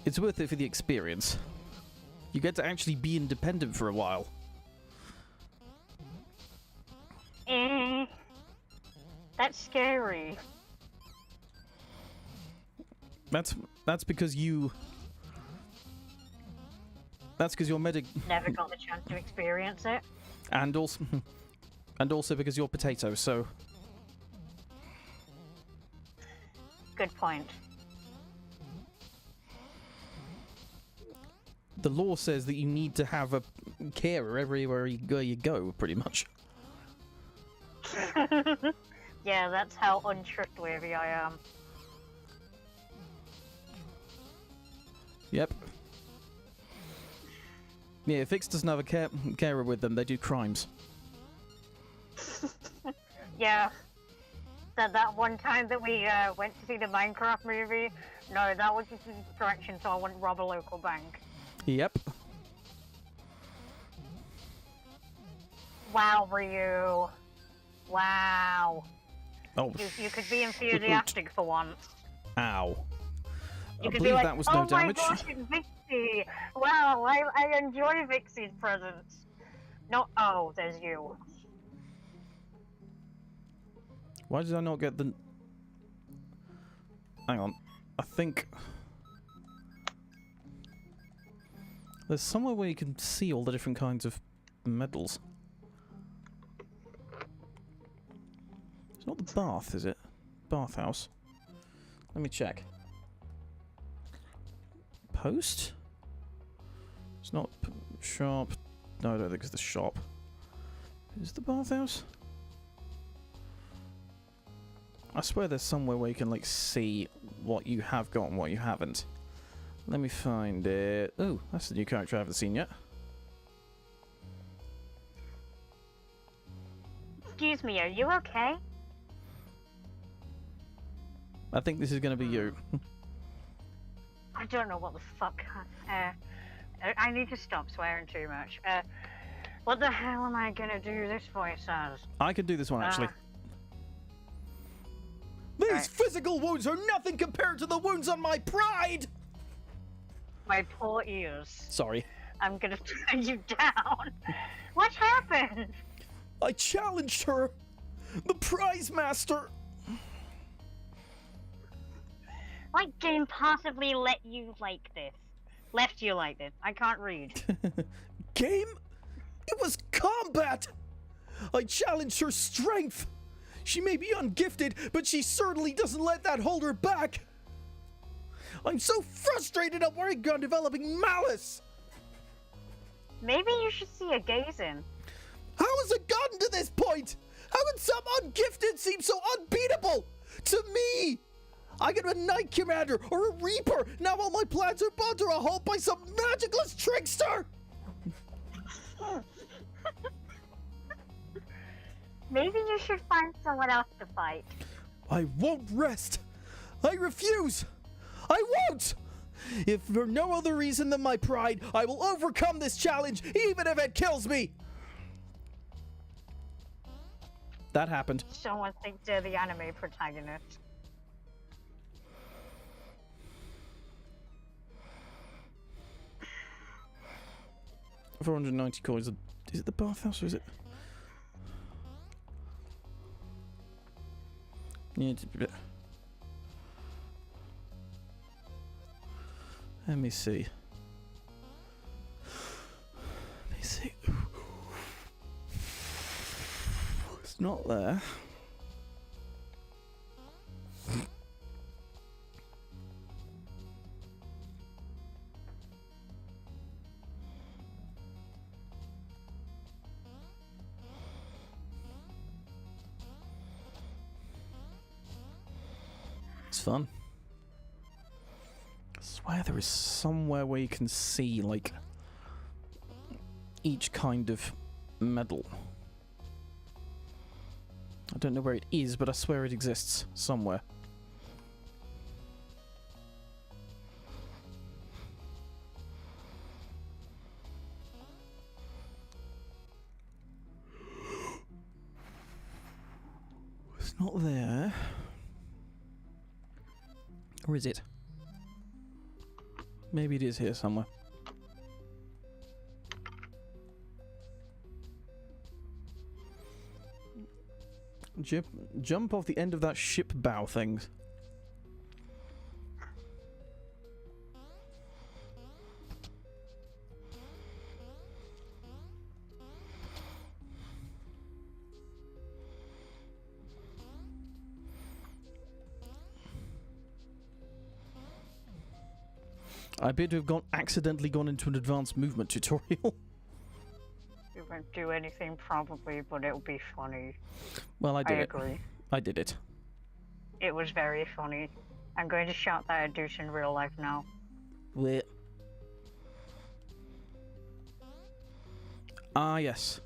It's worth it for the experience. You get to actually be independent for a while. That's scary. That's because you... That's because you're medic... Never got the chance to experience it. And also... and also because you're potato, so... Good point. The law says that you need to have a carer everywhere you go, pretty much. Yeah, that's how untrustworthy I am. Yep. Yeah, if Vix doesn't have a carer with them, they do crimes. Yeah. That one time that we went to see the Minecraft movie, no, that was just a distraction so I wouldn't rob a local bank. Yep. Wow, Ryu. Wow. Oh, You could be enthusiastic for once. ow. You I could believe be like, that was oh no damage. my gosh, it's Vixie! Wow, I enjoy Vixie's presence. No, oh, there's you. Why did I not get the... Hang on. I think... There's somewhere where you can see all the different kinds of medals. It's not the bath, is it? Bathhouse. Let me check. Post? It's not shop. No, I don't think it's the shop. Is it the bathhouse? I swear there's somewhere where you can, like, see what you have got and what you haven't. Let me find it. Oh, that's the new character I haven't seen yet. Excuse me, are you okay? I think this is going to be you. I don't know what the fuck. I need to stop swearing too much. What the hell am I gonna do this voice as? I can do this one, actually. These Right. physical wounds are nothing compared to the wounds on my pride! My poor ears. Sorry. I'm gonna turn you down. What happened? I challenged her! The prize master! What game possibly let you like this? Left you like this? I can't read. Game? It was combat! I challenged her strength! She may be ungifted, but she certainly doesn't let that hold her back. I'm so frustrated I'm worried on developing malice. Maybe you should see a gazing. How has it gotten to this point? How can some ungifted seem so unbeatable? To me! I get a Knight Commander or a Reaper. Now all my plans are brought to a halt by some magicless trickster! Maybe you should find someone else to fight. I won't rest. I refuse. I won't! If for no other reason than my pride, I will overcome this challenge, even if it kills me! That happened. Someone thinks they're the anime protagonist. $490 coins. Is it the bathhouse or is it? Yeah, it's a bit. Let me see. Let me see. It's not there. It's fun. I swear there is somewhere where you can see, like, each kind of medal. I don't know where it is, but I swear it exists somewhere. It's not there. Or is it? Maybe it is here somewhere. Jump off the end of that ship bow thing. I appear to have accidentally gone into an advanced movement tutorial. It won't do anything probably, but it'll be funny. Well, I did it. Agree. I did it. It was very funny. I'm going to shout that at Deuce in real life now. Wait. Ah, yes.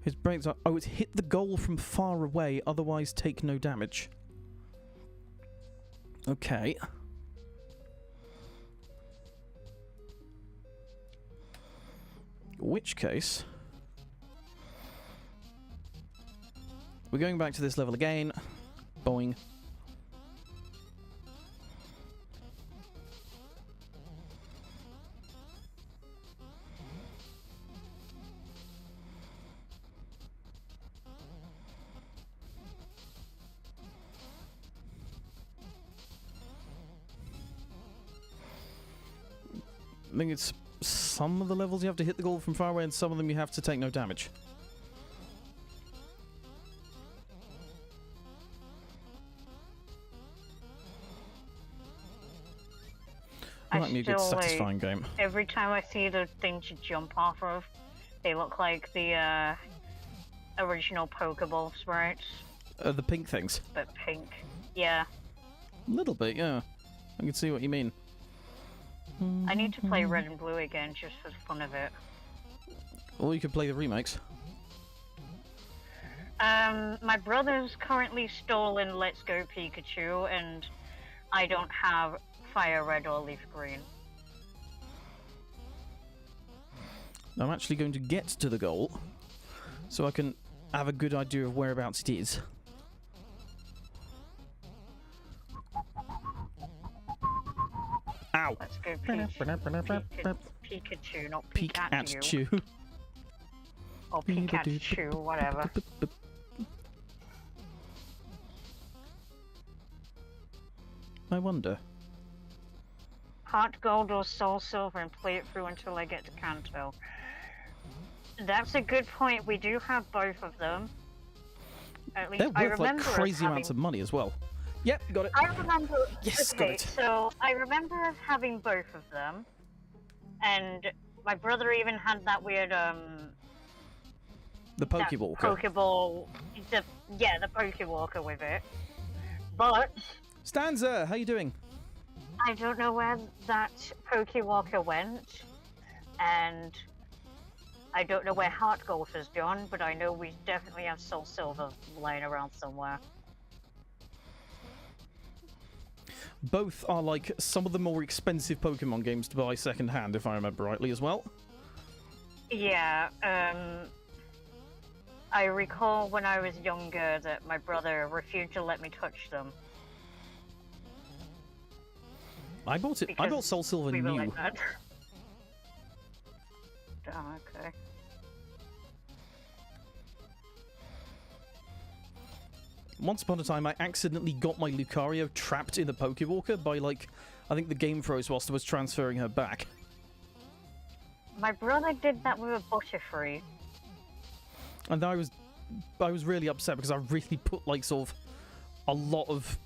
His brains are... Oh, it's hit the goal from far away, otherwise take no damage. Okay. Which case... We're going back to this level again. Boing. I think it's some of the levels you have to hit the goal from far away and some of them you have to take no damage. That might be a good satisfying game. Every time I see the thing to jump off of, they look like the original Pokeball sprites. The pink things? But pink. Yeah. A little bit, yeah. I can see what you mean. I need to play Red and Blue again just for the fun of it. Or you could play the remakes. My brother's currently stolen Let's Go Pikachu, and I don't have Fire Red or Leaf Green. I'm actually going to get to the goal, so I can have a good idea of whereabouts it is. Ow! Let's go Pikachu, not Pikachu. Pikachu. Or Pikachu, whatever. I wonder. Heart Gold or Soul Silver and play it through until I get to Kanto. That's a good point. We do have both of them. At least They're I worth like remember us crazy amounts of having- money as well. Yep, got it. I remember. Yes, got okay, it. so I remember us having both of them, and my brother even had that weird The that Pokewalker. Pokeball. The Pokewalker with it. But Stanza, how you doing? I don't know where that Pokewalker went, and I don't know where Heart Gold has gone, but I know we definitely have Soul Silver lying around somewhere. Both are like some of the more expensive Pokemon games to buy second hand, if I remember rightly as well. Yeah, I recall when I was younger that my brother refused to let me touch them. I bought it. I Because bought Soul Silver We were new. like that. Oh, okay. Once upon a time, I accidentally got my Lucario trapped in the Pokewalker by, like, I think the game froze whilst I was transferring her back. My brother did that with a Butterfree. And I was really upset because I really put, like, sort of a lot of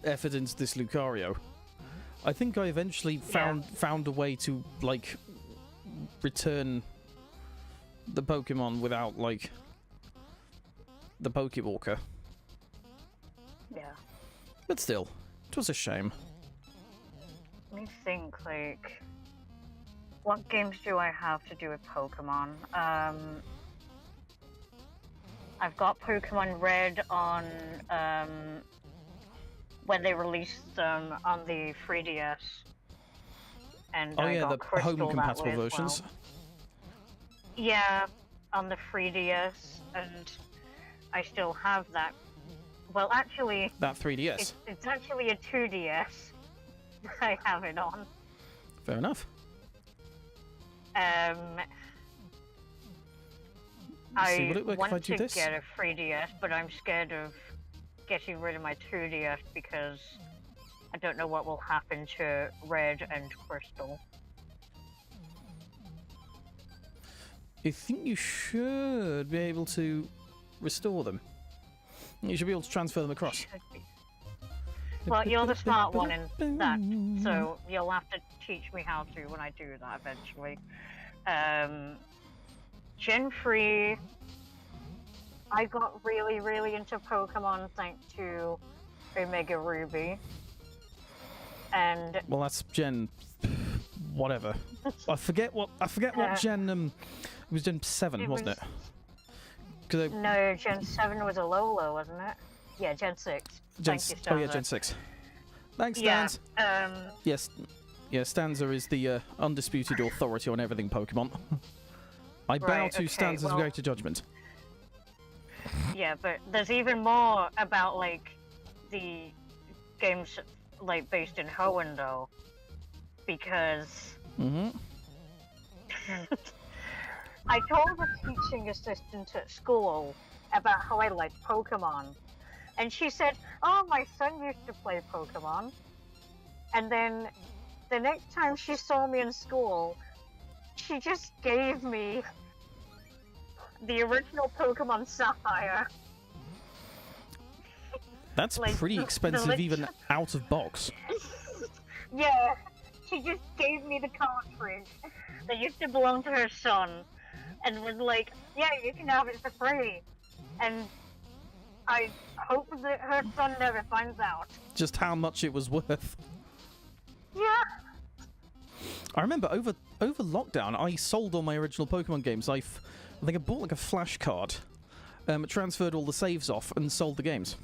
effort into this Lucario. I think I eventually found a way to, like, return the Pokemon without, like, the Pokewalker. Yeah. But still, it was a shame. Let me think, like, what games do I have to do with Pokemon? I've got Pokemon Red on, when they released them on the 3DS. And Oh I yeah, got the Crystal home compatible that way as versions. well. Yeah, on the 3DS, and I still have that. Well, actually, That 3DS. it's actually a 2DS I have it on. Fair enough. I See, will it work if I want do to this? get a 3DS, but I'm scared of getting rid of my 2DS because I don't know what will happen to Red and Crystal. I think you should be able to restore them. You should be able to transfer them across. Well, you're the smart one in that, so you'll have to teach me how to when I do that eventually. Gen 3, I got really, really into Pokemon thanks to Omega Ruby. And Well, that's Gen... whatever. I forget what Gen... it was Gen 7, wasn't it? No, Gen 7 was a Lolo, wasn't it? Yeah, Gen 6. Thank you, Oh yeah, Stanza. Gen 6. Thanks, Yeah, Stans. Yes, yeah, Stanza is the undisputed authority on everything Pokemon. I bow Right, to okay, Stanza's well- greater judgment. yeah, but there's even more about, like, the games, like, based in Hoenn, though. Because Mm-hmm. I told a teaching assistant at school about how I liked Pokemon. And she said, oh, my son used to play Pokemon. And then the next time she saw me in school, she just gave me the original Pokemon Sapphire. That's Like, pretty the expensive lit- even out of box. Yeah, she just gave me the cartridge that used to belong to her son. And was like, yeah, you can have it for free. And I hope that her son never finds out. Just how much it was worth. Yeah. I remember over lockdown, I sold all my original Pokemon games. I think I bought like a flash card, transferred all the saves off, and sold the games.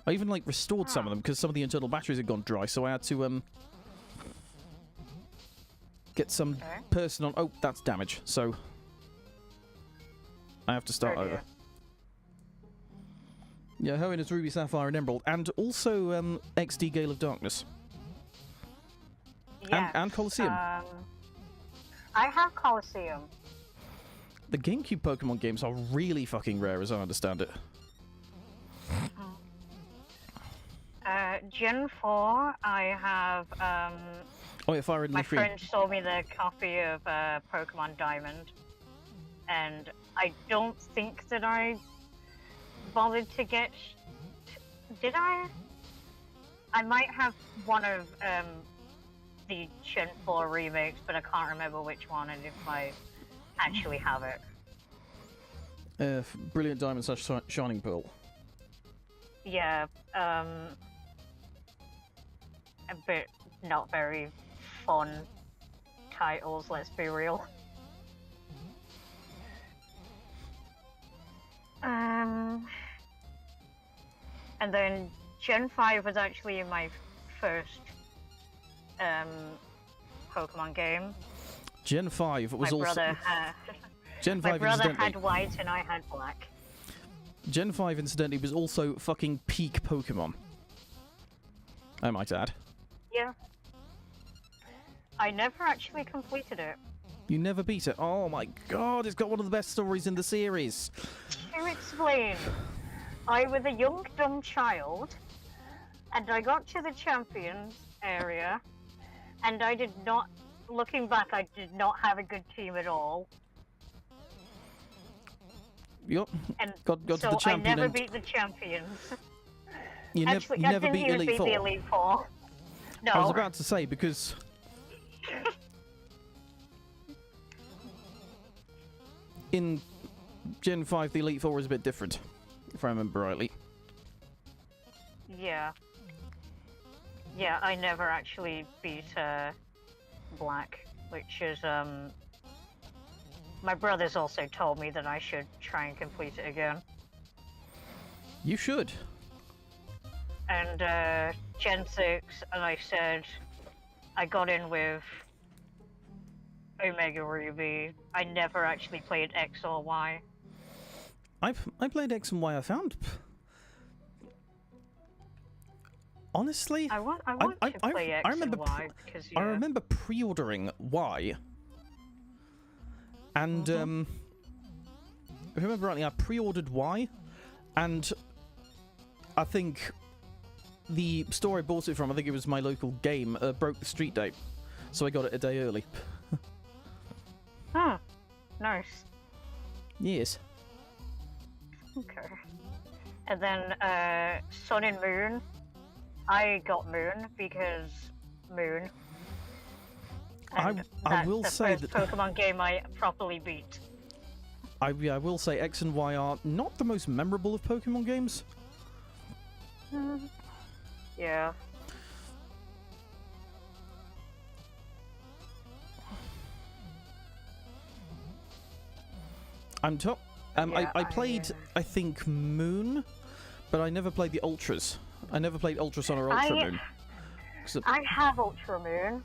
I even like restored some of them because some of the internal batteries had gone dry, so I had to get some Okay. person on. Oh, that's damage. So I have to start Oh, dear. over. Yeah, Hoenn is Ruby, Sapphire, and Emerald, and also XD Gale of Darkness. Yeah. And Colosseum. I have Colosseum. The GameCube Pokemon games are really fucking rare, as I understand it. Gen 4, I have, Oh yeah, Fire and my Leaf friend sold me the copy of Pokemon Diamond. And I don't think that I bothered to get. Did I? I might have one of the Gen 4 remakes, but I can't remember which one and if I actually have it. Brilliant Diamond / Shining Pearl. Yeah, a bit not very fun titles, let's be real. And then Gen 5 was actually my first Pokemon game. Gen 5 was my also... brother, Gen 5 my brother incidentally... had white and I had black. Gen 5 incidentally was also fucking peak Pokemon. I might add. Yeah. I never actually completed it. You never beat it. Oh my god, it's got one of the best stories in the series. To explain, I was a young, dumb child, and I got to the champions area, and I did not, looking back, I did not have a good team at all. Yup. And got so to the champion. I never and beat the champions. you Actually, you I never didn't beat even Elite beat Four. the Elite Four. No. I was about to say, because... in Gen 5, the Elite Four was a bit different, if I remember rightly. Yeah. Yeah, I never actually beat Black, which is my brothers also told me that I should try and complete it again. You should. And Gen 6, and I said I got in with Omega Ruby. I never actually played X or Y. I played X and Y. I found... Honestly, I want to play X and Y because I remember pre-ordering Y, and if I remember rightly, I pre-ordered Y, and I think the store I bought it from, I think it was my local game, broke the street date, so I got it a day early. Huh. Nice. Yes. Okay. And then Sun and Moon. I got Moon because Moon. And I will that's say the first that Pokemon game I properly beat. I will say X and Y are not the most memorable of Pokemon games. Yeah. I'm top. I played, I think, Moon, but I never played the Ultras. I never played Ultra Sun or Ultra Moon. I have Ultra Moon,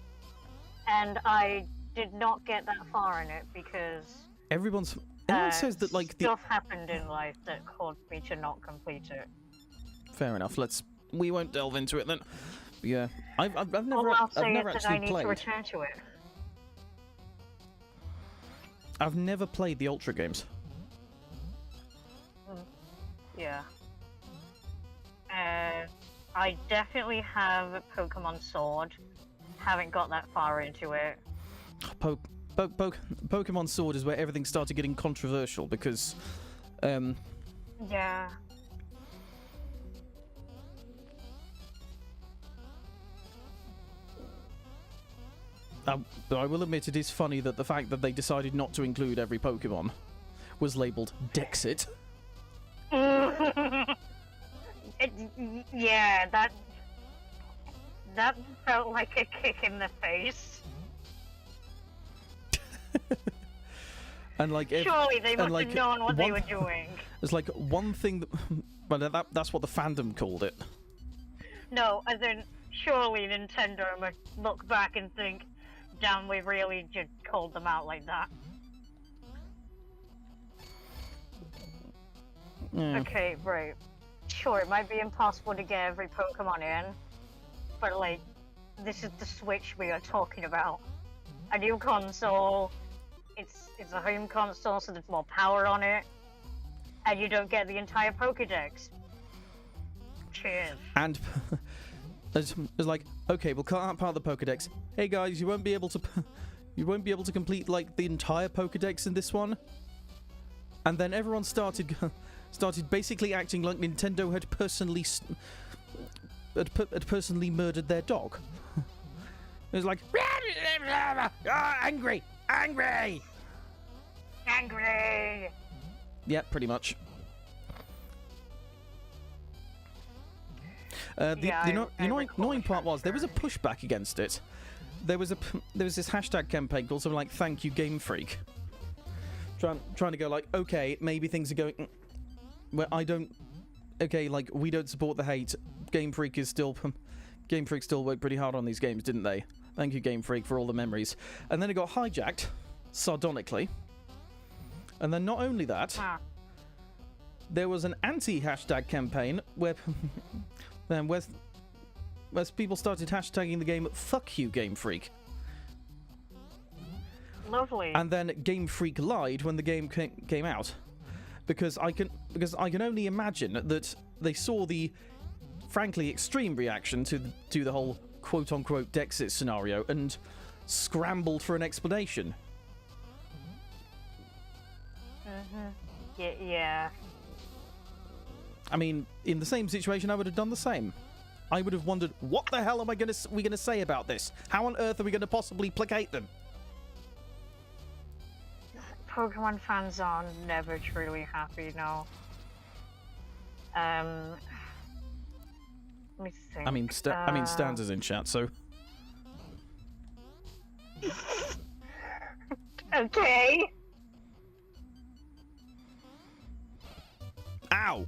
and I did not get that far in it because everyone says that like stuff happened in life that caused me to not complete it. Fair enough. We won't delve into it then. Yeah, I've never All I'll say I've never is that actually I need played. to return to it. I've never played the Ultra games. Yeah. I definitely have Pokemon Sword. Haven't got that far into it. Pokemon Sword is where everything started getting controversial because, Yeah. I will admit it is funny that the fact that they decided not to include every Pokemon was labelled Dexit. Yeah, that felt like a kick in the face. And like, Surely they must like have known what they were doing. There's like one thing that, well, that's what the fandom called it. No, as in, surely Nintendo must look back and think, damn, we really just called them out like that. Yeah. Okay, right. Sure, it might be impossible to get every Pokemon in, but like, this is the Switch we are talking about. A new console, it's a home console, so there's more power on it, and you don't get the entire Pokédex. Cheers. And it's like, okay, we'll cut out part of the Pokédex. Hey guys, you won't be able to complete like the entire Pokédex in this one. and then everyone started basically acting like Nintendo had personally murdered their dog. It was like angry. Yeah, pretty much. The annoying part was there was a pushback against it. There was this hashtag campaign called something like "Thank You Game Freak," trying to go like, okay, maybe things are going. Well, I don't. Okay, like we don't support the hate. Game Freak still worked pretty hard on these games, didn't they? Thank you, Game Freak, for all the memories. And then it got hijacked, sardonically. And then not only that, there was an anti-hashtag campaign where people started hashtagging the game "Fuck you, Game Freak." Lovely. And then Game Freak lied when the game came out, because I can only imagine that they saw the frankly extreme reaction to the whole quote-unquote Dexit scenario and scrambled for an explanation. Yeah. I mean, in the same situation, I would have done the same. I would have wondered, what the hell am we going to say about this? How on earth are we going to possibly placate them? Pokemon fans are never truly happy, no. Let me think. I mean, Stans is in chat, so... Okay. Ow!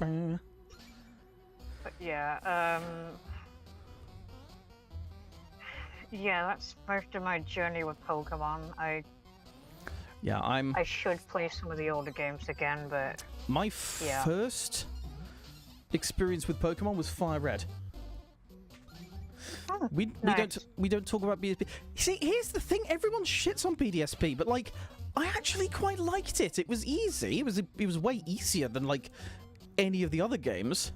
But yeah, yeah, that's most of my journey with Pokemon. I should play some of the older games again, but my first experience with Pokemon was Fire Red. We don't talk about BDSP. See, here's the thing: everyone shits on BDSP, but like, I actually quite liked it. It was easy. It was way easier than like any of the other games.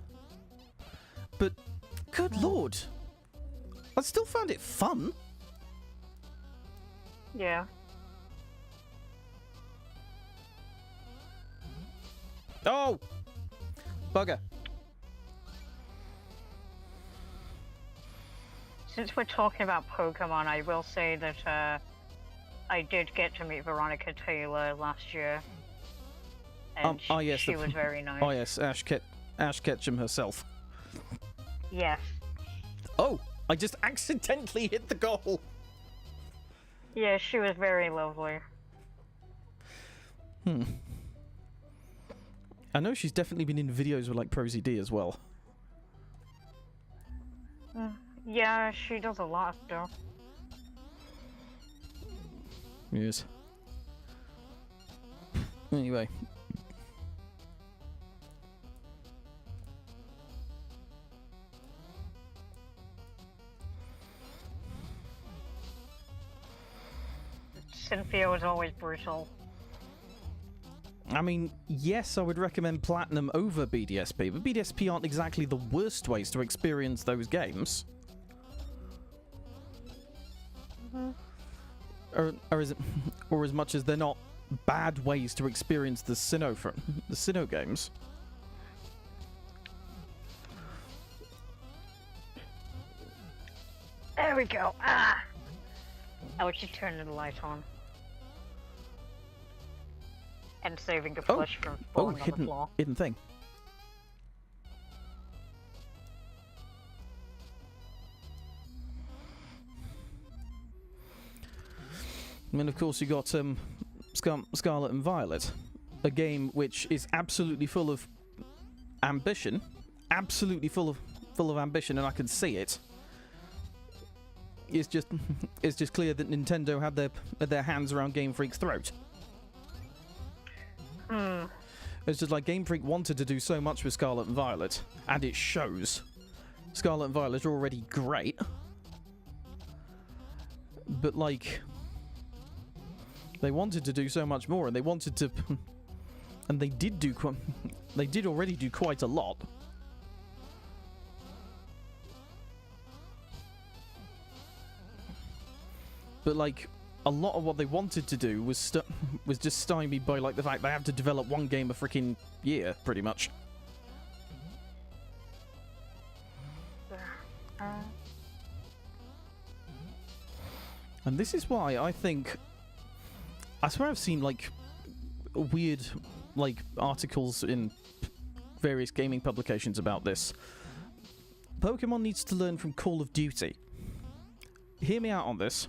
But good lord, I still found it fun. Yeah. Oh, bugger. Since we're talking about Pokemon, I will say that I did get to meet Veronica Taylor last year. And yes, she was very nice. Oh yes, Ash Ketchum herself. Yes. Oh, I just accidentally hit the goal. Yeah, she was very lovely. I know she's definitely been in videos with like ProZD as well. Yeah, she does a lot of stuff. Yes. Anyway. Cynthia was always brutal. I mean, yes, I would recommend Platinum over BDSP, but BDSP aren't exactly the worst ways to experience those games. Or as much as they're not bad ways to experience the Sinnoh games. There we go. Ah! I should turn the light on. And saving the flesh from falling on the floor. Hidden thing. And then of course you got Scarlet and Violet, a game which is absolutely full of ambition, full of ambition, and I can see it. It's just clear that Nintendo had their hands around Game Freak's throat. It's just like Game Freak wanted to do so much with Scarlet and Violet, and it shows. Scarlet and Violet are already great, but like, they wanted to do so much more, and they wanted to, and they did already do quite a lot. But like, a lot of what they wanted to do was just stymied by like the fact they have to develop one game a freaking year, pretty much. And this is why I think, I swear I've seen like weird like articles in various gaming publications about this. Pokemon needs to learn from Call of Duty. Hear me out on this.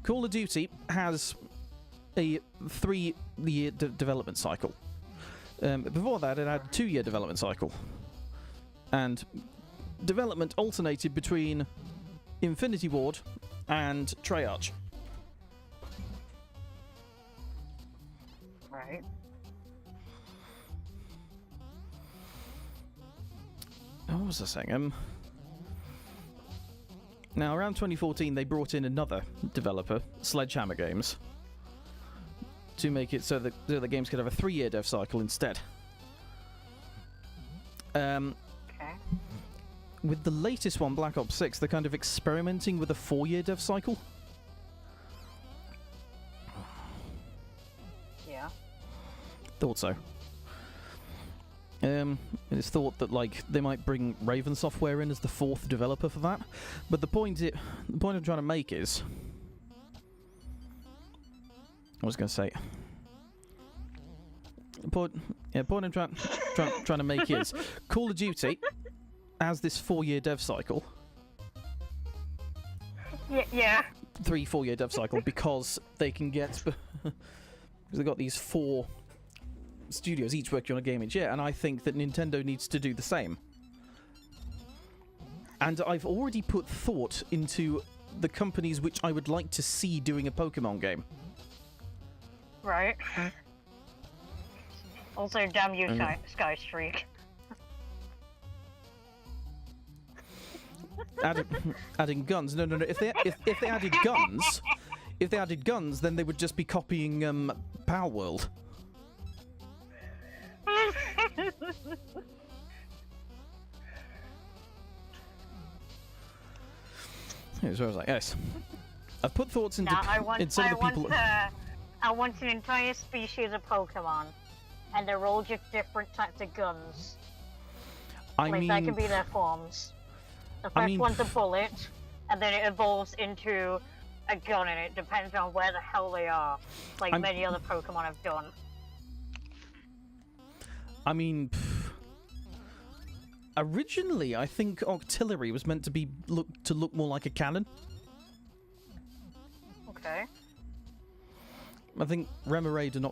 Call of Duty has a 3-year development cycle. Before that, it had a 2-year development cycle. And development alternated between Infinity Ward and Treyarch. Right. What was I saying? Now, around 2014, they brought in another developer, Sledgehammer Games, to make it so that the games could have a 3-year dev cycle instead. Okay. With the latest one, Black Ops 6, they're kind of experimenting with a 4-year dev cycle. Yeah. Thought so. It's thought that like they might bring Raven Software in as the 4th developer for that, but the point I'm trying to make is, I was going to say, the point I'm trying to make is, Call of Duty has this 4-year dev cycle. Yeah. 3-4 year dev cycle because they can get because they've got these 4 studios each working on a game each year, and I think that Nintendo needs to do the same. And I've already put thought into the companies which I would like to see doing a Pokemon game. Right. Also, damn you, Sky Streak. Adding guns? No. If they added guns, then they would just be copying Power World. Here's where I was like, yes. I've put thoughts into in some of the people. I want an entire species of Pokemon, and they're all just different types of guns. I like mean, that can be their forms. The first one's a bullet, and then it evolves into a gun, and it depends on where the hell they are, like many other Pokemon have done. I mean, originally I think Octillery was meant to look more like a cannon. Okay. I think Remoraid and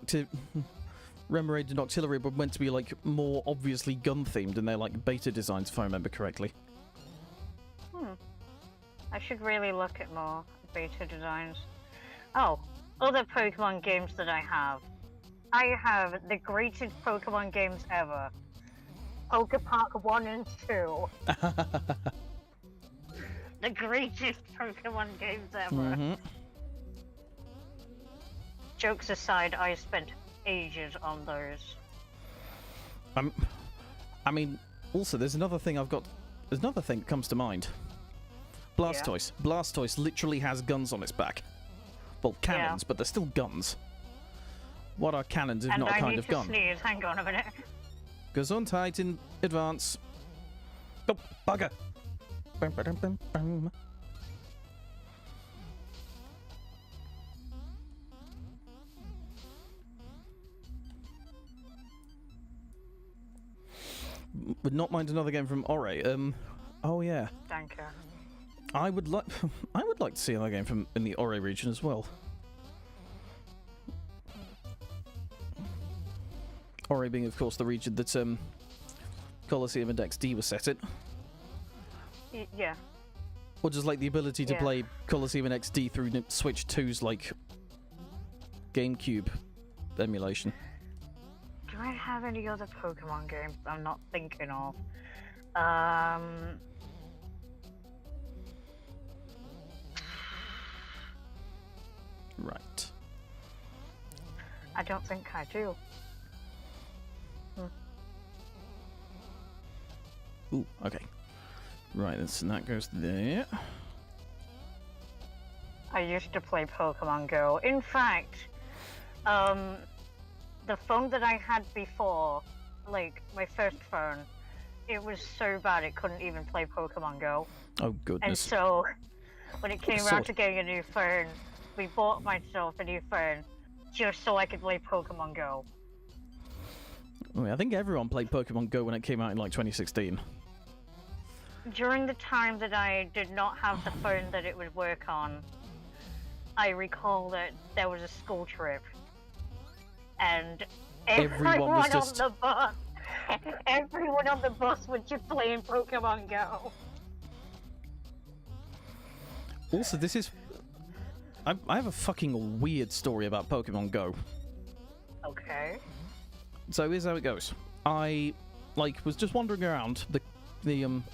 Octillery were meant to be like more obviously gun themed in their like beta designs, if I remember correctly. I should really look at more beta designs. Oh, other Pokemon games that I have. I have the greatest Pokemon games ever. Pokepark 1 and 2. The greatest Pokemon games ever. Mm-hmm. Jokes aside, I spent ages on those. I mean, also there's another thing that comes to mind. Blastoise. Yeah. Blastoise literally has guns on its back. Well, cannons, but they're still guns. What are cannons if not a kind of gun? Sneeze. Hang on a minute. Gesundheit in advance. Oh, bugger! Would not mind another game from Ore. Oh yeah. Thank you. I would like to see another game in the Ore region as well. Ore being, of course, the region that Colosseum and XD was set in. Yeah. Or just like the ability to play Colosseum and XD through Switch 2's like GameCube emulation. Do I have any other Pokemon games I'm not thinking of? Right. I don't think I do. Ooh, okay. Right, so that goes there. I used to play Pokemon Go. In fact, the phone that I had before, like my first phone, it was so bad it couldn't even play Pokemon Go. Oh And goodness. so, when it came Sword. around to getting a new phone, we bought myself a new phone just so I could play Pokemon Go. I mean, I think everyone played Pokemon Go when it came out in like 2016. During the time that I did not have the phone that it would work on, I recall that there was a school trip, and Everyone was just- on the bus, everyone on the bus was just playing Pokemon Go. Also, this is... I have a fucking weird story about Pokemon Go. Okay. So here's how it goes. I, like, was just wandering around the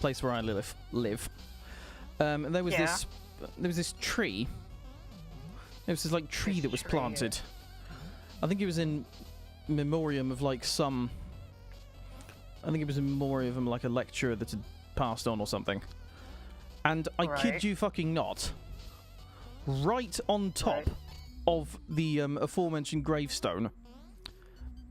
place where I live. And there was Yeah. this tree. There was this, like, tree This that was tree, planted. I think it was in memoriam of, like, I think it was in memoriam of, like, a lecturer that had passed on or something. And I kid Right. you fucking not, right on top Right. of the aforementioned gravestone,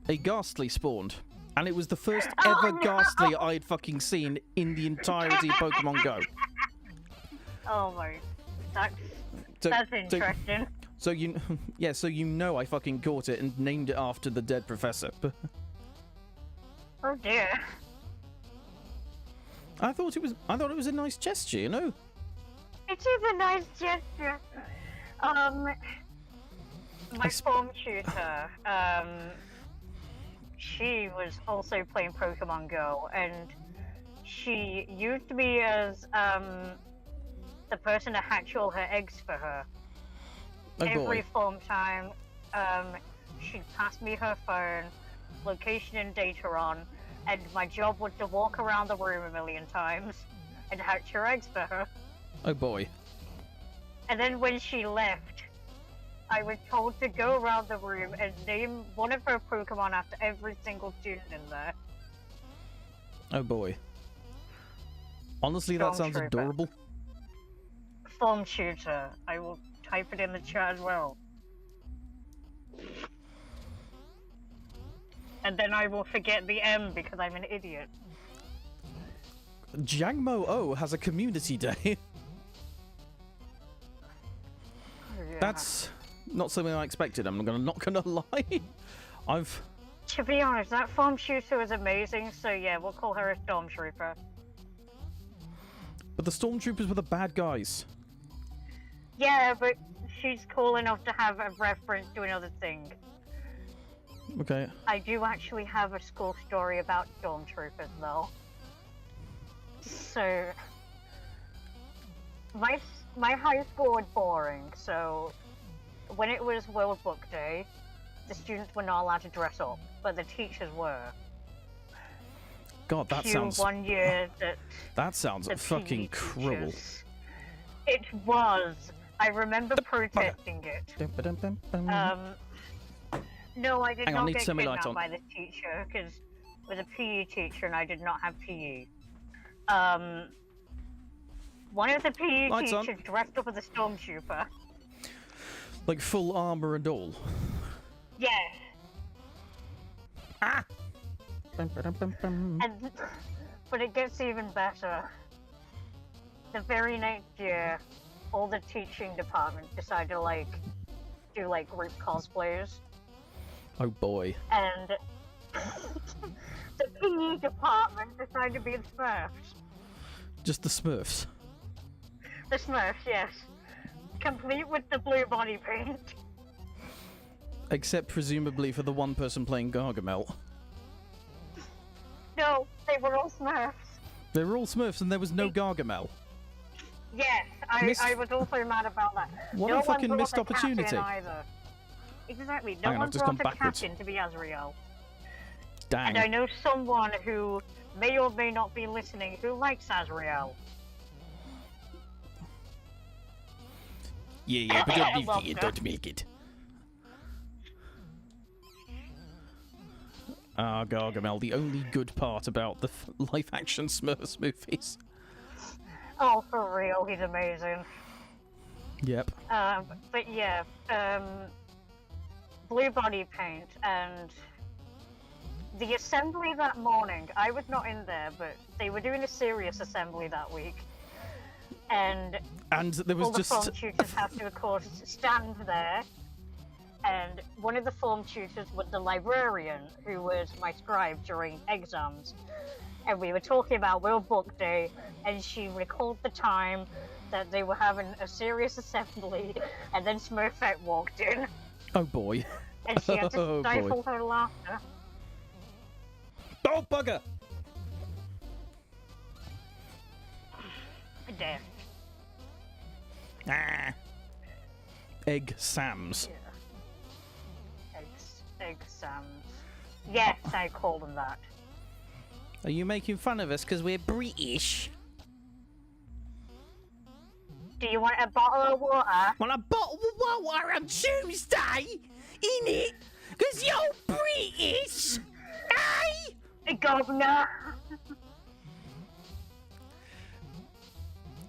a ghastly spawned. And it was the first Oh, ever no! ghastly I'd fucking seen in the entirety of Pokemon Go. Oh my, that's So, that's interesting. so you, yeah, so you know I fucking caught it and named it after the dead professor. Oh dear. I thought it was a nice gesture, you know. It is a nice gesture. My form tutor, she was also playing Pokemon Go, and she used me as the person to hatch all her eggs for her. Oh Every boy. form time, she'd pass me her phone, location and data on, and my job was to walk around the room a million times and hatch her eggs for her. Oh boy. And then when she left, I was told to go around the room and name one of her Pokemon after every single student in there. Oh boy. Honestly, that sounds Stormtrooper. adorable. Form tutor. I will type it in the chat as well. And then I will forget the M because I'm an idiot. Jangmo O has a community day. Yeah. That's not something I expected. I'm not gonna lie. To be honest, that form tutor was amazing, so yeah, we'll call her a Stormtrooper. But the stormtroopers were the bad guys. Yeah, but she's cool enough to have a reference to another thing. Okay. I do actually have a school story about Stormtroopers, though. So, my high school was boring, so when it was World Book Day, the students were not allowed to dress up, but the teachers were. God, that Cue sounds. one year that Sounds the fucking PE cruel. teachers- It was. I remember protesting it. No, I did Hang on, not need to get turn my lights kidnapped on. by the teacher because it was a PE teacher and I did not have PE. One of the PE Lights on. teachers dressed up as a stormtrooper. Like full armor and all. Yeah, Ah! and but it gets even better. The very next year, all the teaching departments decided to do group cosplays. Oh boy. And the PE department decided to be the Smurfs. Just the Smurfs. The Smurfs, yes. Complete with the blue body paint. Except presumably for the one person playing Gargamel. No, they were all Smurfs. They were all Smurfs and there was no Gargamel. Yes, I was also mad about that. What no a fucking one brought missed a captain opportunity. Either. Exactly, no Hang on, one I've just gone brought a backwards. captain to be Azrael. Dang. And I know someone who may or may not be listening who likes Azrael. Yeah, but don't Well, milk it, no. don't milk it. Ah, Gargamel, the only good part about the live-action Smurfs movies. Oh, for real, he's amazing. Yep. But yeah, blue body paint and the assembly that morning. I was not in there, but they were doing a serious assembly that week, and there was all the just form tutors have to, of course, stand there. And one of the form tutors was the librarian, who was my scribe during exams. And we were talking about World Book Day, and she recalled the time that they were having a serious assembly, and then Smurfette walked in, oh boy. and she had to Oh, boy. stifle her laughter. Oh bugger! Damn. Ah. Egg Sams. Egg Sams. Yes, I call them that. Are you making fun of us because we're British? Do you want a bottle of water? Want a bottle of water on Tuesday? Innit? Because you're British! Hey! Governor!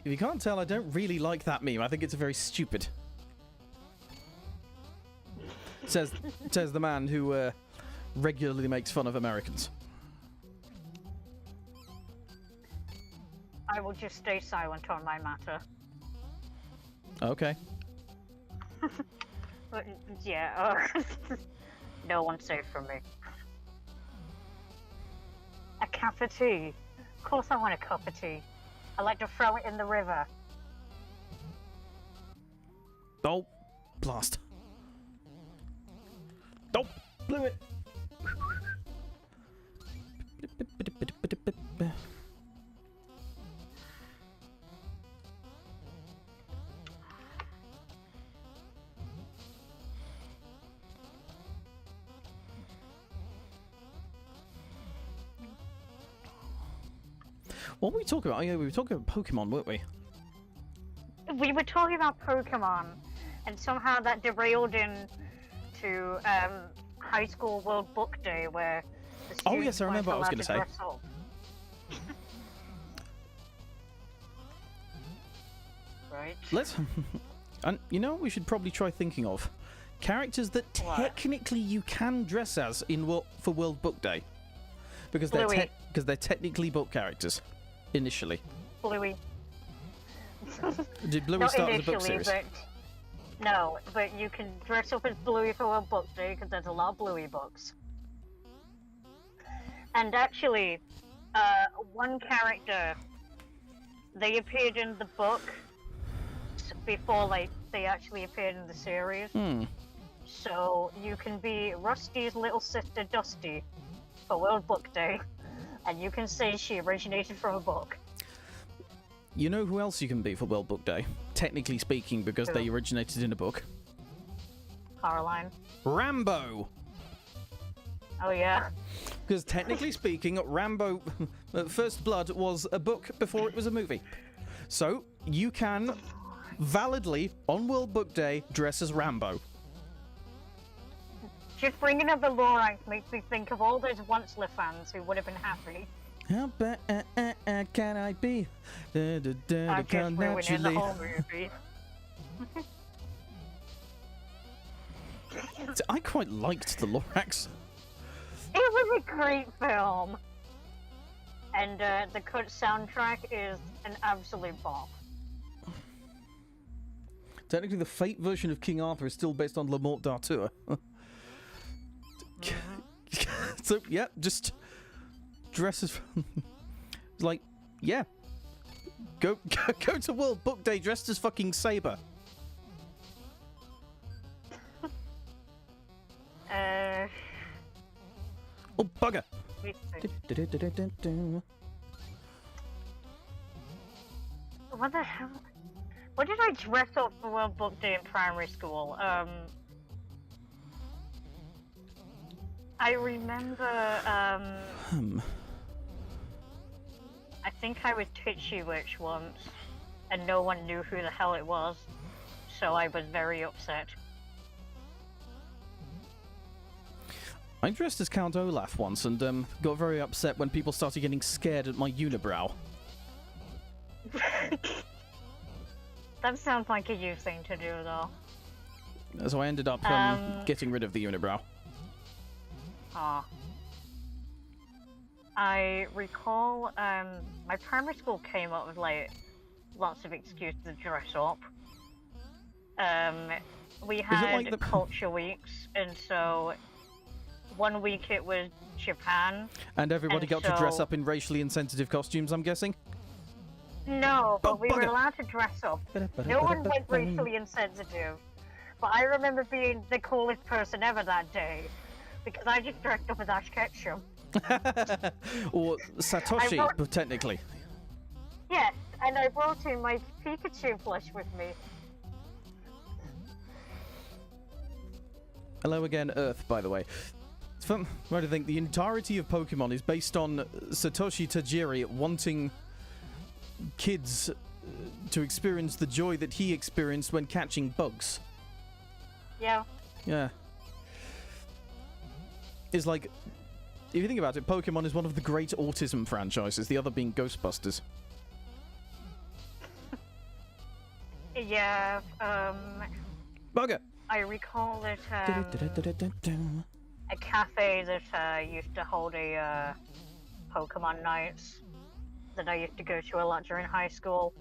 If you can't tell, I don't really like that meme. I think it's very stupid. Says the man who regularly makes fun of Americans. I will just stay silent on my matter. Okay. But, yeah, no one's safe from me. A cup of tea? Of course I want a cup of tea. I like to throw it in the river. Oh, blast. Oh, blew it. What were we talking about? Oh, yeah, we were talking about Pokemon, weren't we? We were talking about Pokemon, and somehow that derailed into High School World Book Day, where the Oh, students yes, I remember weren't what I was allowed gonna to dress up. Right. Let's... and you know what we should probably try thinking of? Characters that What? technically you can dress as for World Book Day. Because Bluey. they're technically book characters. Initially. Bluey. Did Bluey Not start as a book initially, series? but no, but you can dress up as Bluey for World Book Day because there's a lot of Bluey books. And actually, one character, they appeared in the book before, like, they actually appeared in the series. Hmm. So you can be Rusty's little sister Dusty for World Book Day, and you can say she originated from a book. You know who else you can be for World Book Day? Technically speaking, because Who? they originated in a book. Caroline. Rambo! Oh yeah. Because technically speaking, Rambo First Blood was a book before it was a movie. So, you can validly, on World Book Day, dress as Rambo. Just bringing up the Lorax makes me think of all those Once-Live fans who would have been happy. How bad can I be? I'm just ruining the whole movie. I quite liked the Lorax. It was a great film. And the cut soundtrack is an absolute bop. Technically, the Fate version of King Arthur is still based on Le Morte d'Arthur. So, yeah, just dress as... like, yeah. Go to World Book Day dressed as fucking Saber. Oh, bugger. Let me see. What the hell? What did I dress up for World Book Day in primary school? I remember, I think I was Titchy Witch once, and no one knew who the hell it was, so I was very upset. I dressed as Count Olaf once and got very upset when people started getting scared at my unibrow. That sounds like a you thing to do, though. So I ended up getting rid of the unibrow. Ah. I recall, my primary school came up with, like, lots of excuses to dress up. We had like the- culture weeks, and so one week it was Japan. And everybody And got to dress so- up in racially insensitive costumes, I'm guessing? No, but we were bugger. allowed to dress up. No one went racially insensitive. But I remember being the coolest person ever that day, because I just dressed up as Ash Ketchum. Or Satoshi, I wrote- technically. Yes, and I brought in my Pikachu plush with me. Hello again, Earth, by the way. It's fun. Right, I think the entirety of Pokemon is based on Satoshi Tajiri wanting kids to experience the joy that he experienced when catching bugs. Yeah. Yeah. It's like, if you think about it, Pokemon is one of the great autism franchises, the other being Ghostbusters. Yeah, Bugger! I recall that, a cafe that, used to hold a, Pokemon nights that I used to go to a lot during high school.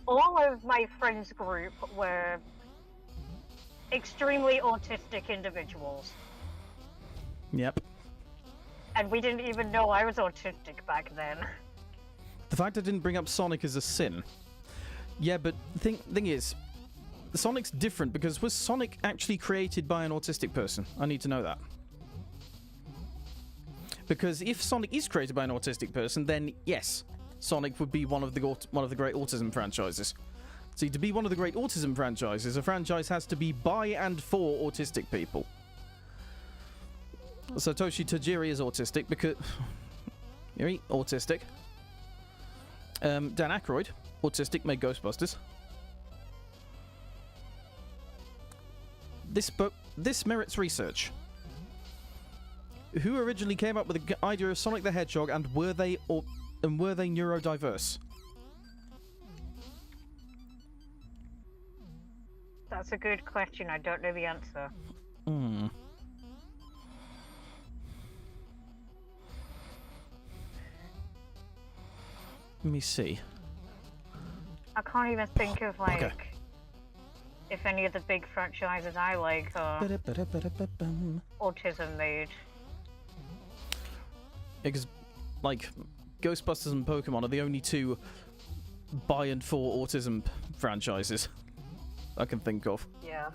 All of my friends' group were extremely autistic individuals. Yep. And we didn't even know I was autistic back then. The fact I didn't bring up Sonic is a sin. Yeah, but thing is, Sonic's different because was Sonic actually created by an autistic person? I need to know that. Because if Sonic is created by an autistic person, then yes, Sonic would be one of the great autism franchises. See, to be one of the great autism franchises, a franchise has to be by and for autistic people. Satoshi Tajiri is autistic because... autistic. Dan Aykroyd, autistic, made Ghostbusters. This merits research. Who originally came up with the idea of Sonic the Hedgehog, and were they neurodiverse? That's a good question. I don't know the answer. Hmm. Let me see. I can't even think of, like, Okay. if any of the big franchises I like are autism made. Because, like, Ghostbusters and Pokemon are the only two by and for autism franchises I can think of. Yeah.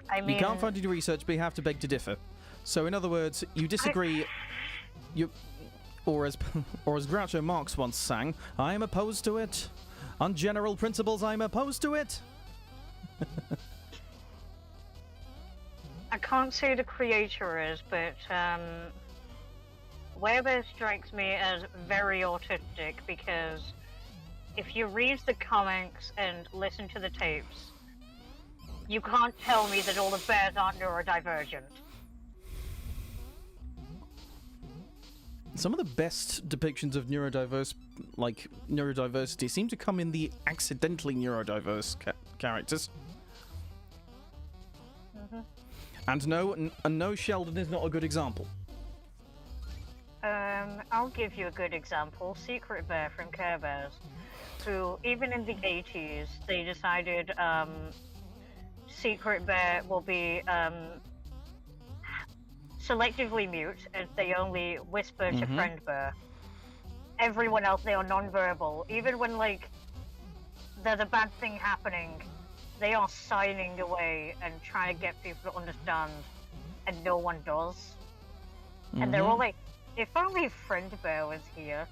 I mean, You can't find any research, but you have to beg to differ. So, in other words, you disagree. Or as Groucho Marx once sang, I am opposed to it. On general principles, I'm opposed to it. I can't say the creator is, but Weber strikes me as very autistic because if you read the comics and listen to the tapes, you can't tell me that all the bears aren't neurodivergent. Some of the best depictions of neurodiversity seem to come in the accidentally neurodiverse characters. And no, Sheldon is not a good example. I'll give you a good example. Secret Bear from Care Bears, who, even in the 80s, they decided Secret Bear will be selectively mute, as they only whisper to Friend Bear. Everyone else, they are non-verbal. Even when, like, there's a bad thing happening, they are signing away and trying to get people to understand, and no one does. And they're all like, if only Friend Bear was here.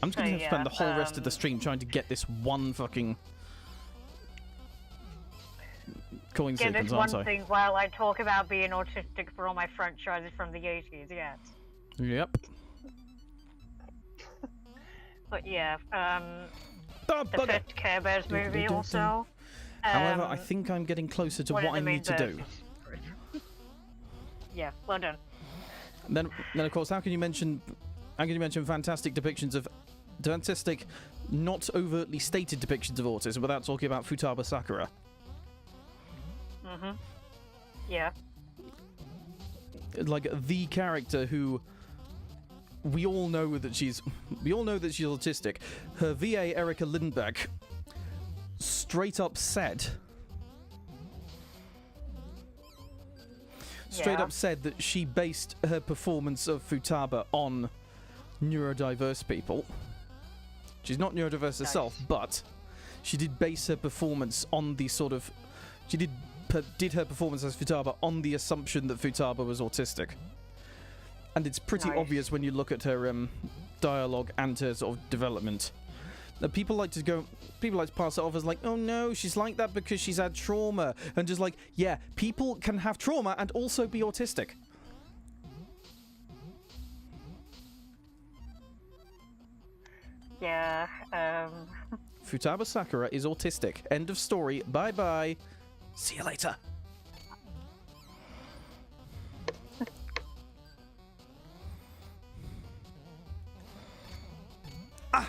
I'm just going to So, spend the whole rest of the yeah, stream trying to get this one fucking coin Get sequence, this aren't one I? thing while I talk about being autistic for all my franchises from the 80s, yes. Yep. But yeah, Oh, the bugger. first Care Bears movie also. However, I think I'm getting closer to one what of I the main need to do. verses. Yeah, well done. Then of course, how can you mention fantastic depictions of fantastic, not overtly stated depictions of autism without talking about Futaba Sakura? Yeah. Like the character who we all know that she's autistic. Her VA Erica Lindbeck straight up said that she based her performance of Futaba on neurodiverse people. She's not neurodiverse herself, but she did base her performance on the sort of... She did her performance as Futaba on the assumption that Futaba was autistic. And it's pretty obvious when you look at her dialogue and her sort of development. People like to pass it off as like, oh no, she's like that because she's had trauma. And just like, yeah, people can have trauma and also be autistic. Yeah, Futaba Sakura is autistic. End of story. Bye-bye. See you later.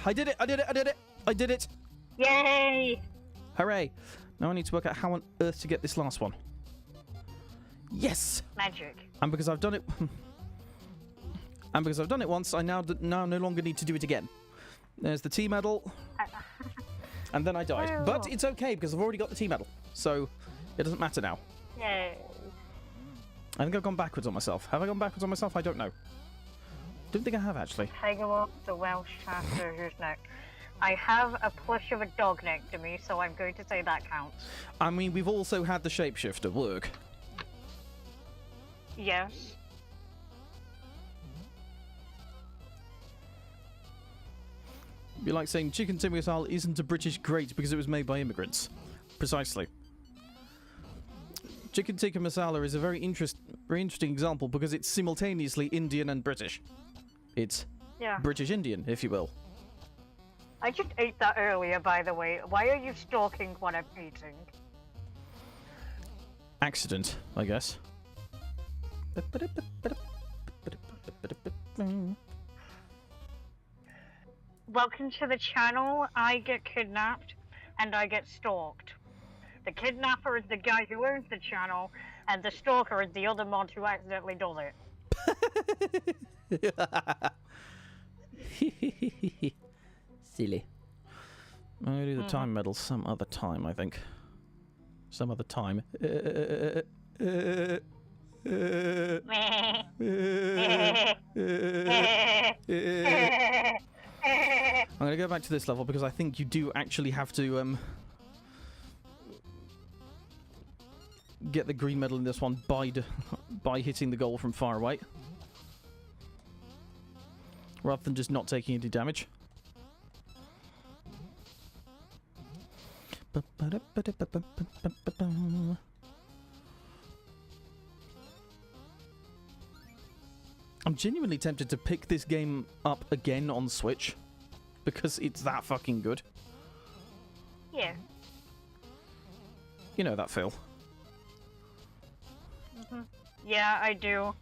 I did it! Yay! Hooray! Now I need to work out how on earth to get this last one. Yes! Magic. And because I've done it... once, I now no longer need to do it again. There's the T medal. And then I died. Woo. But it's okay, because I've already got the T medal. So, it doesn't matter now. Yay. I think I've gone backwards on myself. Have I gone backwards on myself? I don't know. Don't think I have, actually. Tiger Wolf, the Welsh Chapter, whose neck? I have a plush of a dog next to me, so I'm going to say that counts. I mean, we've also had the shapeshifter work. Yes. Be like saying chicken tikka masala isn't a British great because it was made by immigrants. Precisely. Chicken tikka masala is a very interesting example because it's simultaneously Indian and British. It's British Indian, if you will. I just ate that earlier, by the way. Why are you stalking what I'm eating? Accident, I guess. Welcome to the channel. I get kidnapped and I get stalked. The kidnapper is the guy who owns the channel, and the stalker is the other mod who accidentally does it. Silly. I'm gonna do the time medal some other time, I think. Some other time. I'm gonna go back to this level because I think you do actually have to get the green medal in this one by hitting the goal from far away, rather than just not taking any damage. I'm genuinely tempted to pick this game up again on Switch because it's that fucking good. Yeah. You know that, Phil. Yeah, I do.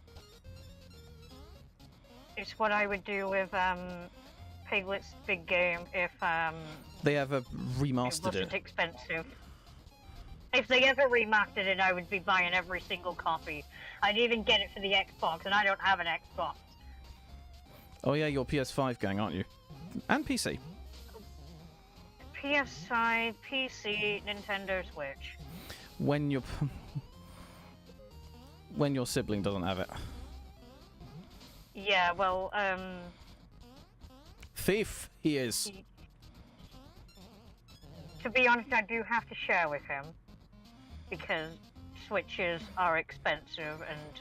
It's what I would do with Piglet's Big Game if they ever it remastered wasn't it. expensive. If they ever remastered it, I would be buying every single copy. I'd even get it for the Xbox, and I don't have an Xbox. Oh yeah, you're PS5 gang, aren't you? And PC. PS5, PC, Nintendo Switch. When your sibling doesn't have it. Yeah, well, Thief, he is. to be honest, I do have to share with him. Because Switches are expensive, and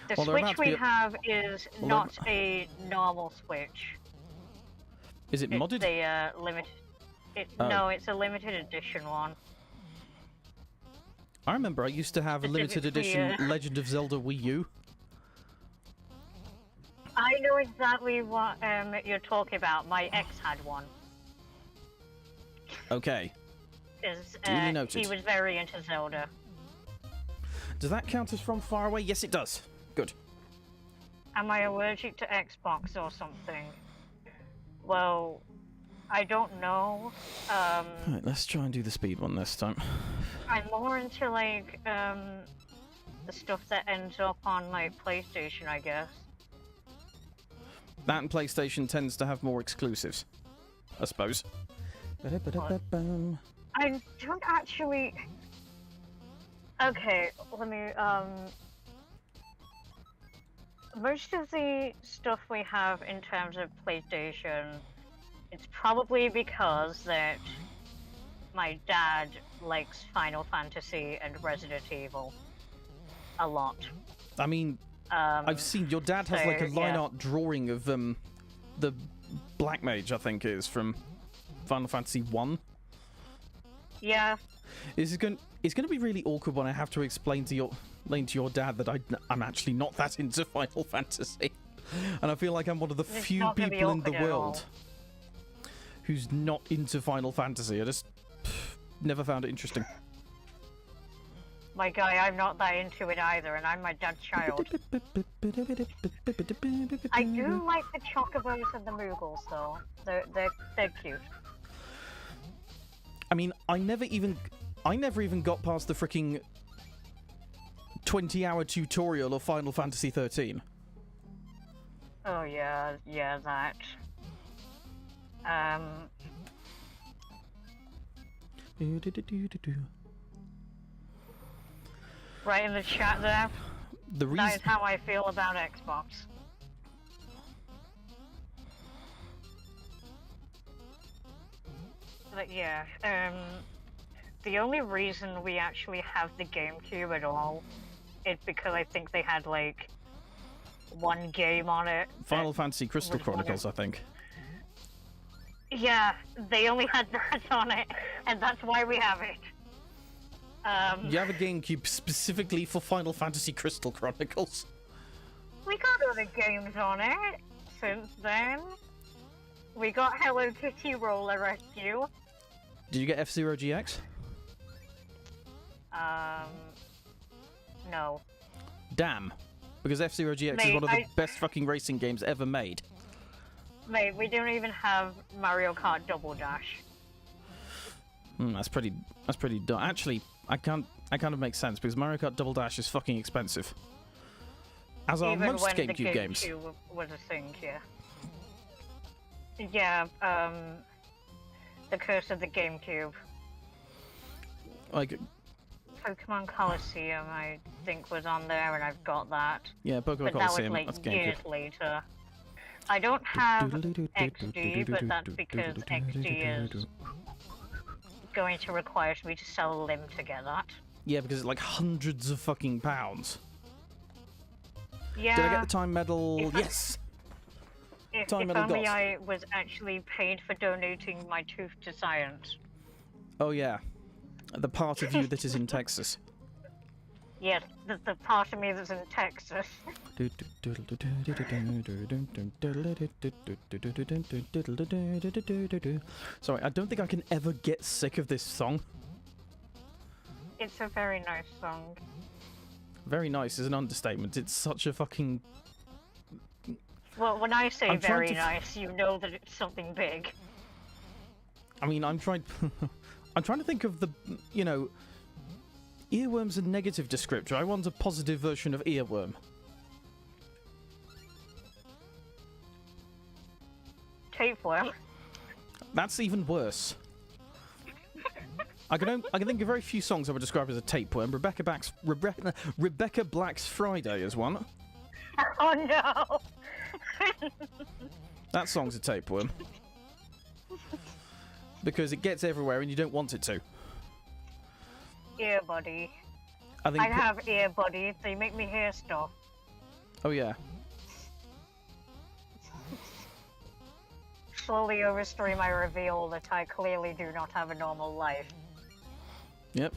the Well, they're about Switch to we be- have is Well, not a normal Switch. Is it It's modded? a limited. Oh. No, it's a limited edition one. I remember I used to have a limited edition Specifically, Legend of Zelda Wii U. I know exactly what you're talking about. My ex had one. Okay. Because Duly noted. he was very into Zelda. Does that count as from far away? Yes, it does. Good. Am I allergic to Xbox or something? Well, I don't know. Right, let's try and do the speed one this time. I'm more into like the stuff that ends up on like PlayStation, I guess. That and PlayStation tends to have more exclusives, I suppose. Ba-da-ba-da-ba-bum. I don't actually. Okay, let me. Most of the stuff we have in terms of PlayStation, it's probably because that my dad likes Final Fantasy and Resident Evil a lot. I mean, I've seen your dad has like a line yeah. art drawing of the Black Mage, I think it is, from Final Fantasy 1. Yeah. It's going to be really awkward when I have to explain to your dad that I'm actually not that into Final Fantasy, and I feel like I'm one of the It's few not gonna be people in the awkward at all. world who's not into Final Fantasy. I just never found it interesting. My guy, I'm not that into it either, and I'm my dad's child. I do like the Chocobos and the Moogles, though. They're cute. I mean, I never even got past the freaking 20-hour tutorial of Final Fantasy 13. Oh yeah, that. Right in the chat there. The That reason is how I feel about Xbox. But yeah, the only reason we actually have the GameCube at all is because I think they had like one game on it. Final Fantasy Crystal was one of- Chronicles, I think. Yeah, they only had that on it, and that's why we have it. You have a GameCube specifically for Final Fantasy Crystal Chronicles. We got other games on it since then. We got Hello Kitty Roller Rescue. Did you get F-Zero GX? No. Damn. Because F-Zero GX is Mate, one of the best fucking racing games ever made. Mate, we don't even have Mario Kart Double Dash. That's pretty dumb. Actually, that kind of makes sense because Mario Kart Double Dash is fucking expensive. As are Even most when GameCube the games. GameCube was a thing, yeah. Yeah, The Curse of the GameCube. Like, Pokemon Coliseum, I think, was on there, and I've got that. yeah, Pokemon But that was Coliseum, like that's years GameCube. later. I don't have XD, but that's because XD is going to require me to sell a limb to get that. Yeah, because it's like hundreds of fucking pounds. Yeah. Did I get the time medal? If I- Yes! If Time medal only got. I was actually paid for donating my tooth to science. Oh yeah. The part of you that is in Texas. Yes, the part of me that's in Texas. Sorry, I don't think I can ever get sick of this song. It's a very nice song. Very nice is an understatement. It's such a fucking... Well, when I say I'm trying very to nice, you know that it's something big. I mean, I'm trying... I'm trying to think of the, you know... Earworm's a negative descriptor. I want a positive version of earworm. Tapeworm. That's even worse. I can think of very few songs I would describe as a tapeworm. Rebecca Black's Friday is one. Oh no! That song's a tapeworm. Because it gets everywhere and you don't want it to. Ear buddy. I think. I have ear buddies. They make me hear stuff. Oh yeah. Slowly over stream, I reveal that I clearly do not have a normal life. Yep.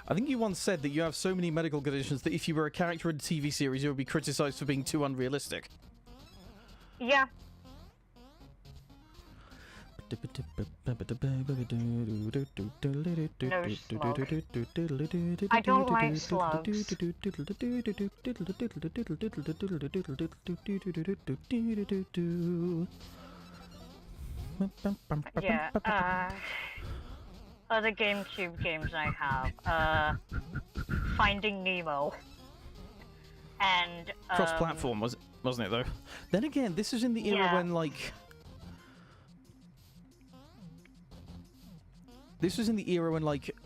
I think you once said that you have so many medical conditions that if you were a character in a TV series, you would be criticized for being too unrealistic. Yeah. I don't like slugs. Yeah, other GameCube games I have, Finding Nemo. And, Cross-platform, wasn't it, though? Then again, this is in the era when, like... This was in the era when, like,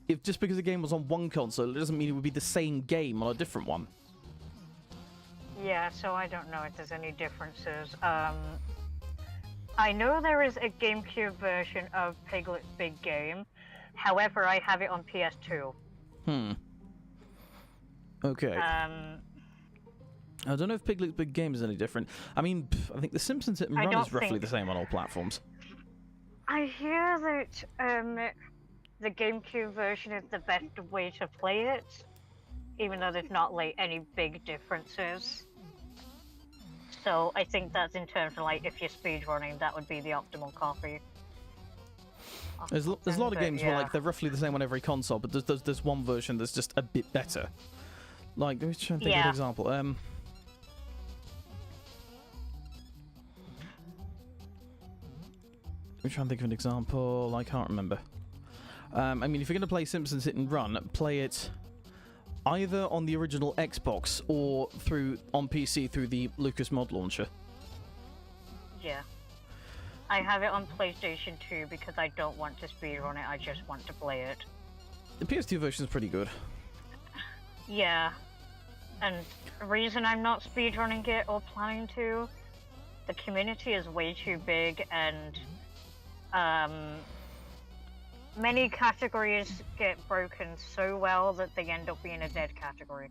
if just because the game was on one console, it doesn't mean it would be the same game on a different one. Yeah, so I don't know if there's any differences. I know there is a GameCube version of Piglet's Big Game. However, I have it on PS2. Okay. I don't know if Piglet's Big Game is any different. I mean, I think The Simpsons Hit and Run is roughly the same on all platforms. I hear that the GameCube version is the best way to play it, even though there's not like any big differences. So I think that's in terms of like if you're speedrunning, that would be the optimal copy. There's a lot of games where like they're roughly the same on every console, but there's one version that's just a bit better. Like, let me try and think of an example. Let me try and think of an example. I can't remember. I mean, if you're going to play Simpsons Hit and Run, play it either on the original Xbox or on PC through the Lucas Mod Launcher. Yeah. I have it on PlayStation 2 because I don't want to speedrun it, I just want to play it. The PS2 version is pretty good. Yeah. And the reason I'm not speedrunning it or planning to, the community is way too big and many categories get broken so well that they end up being a dead category.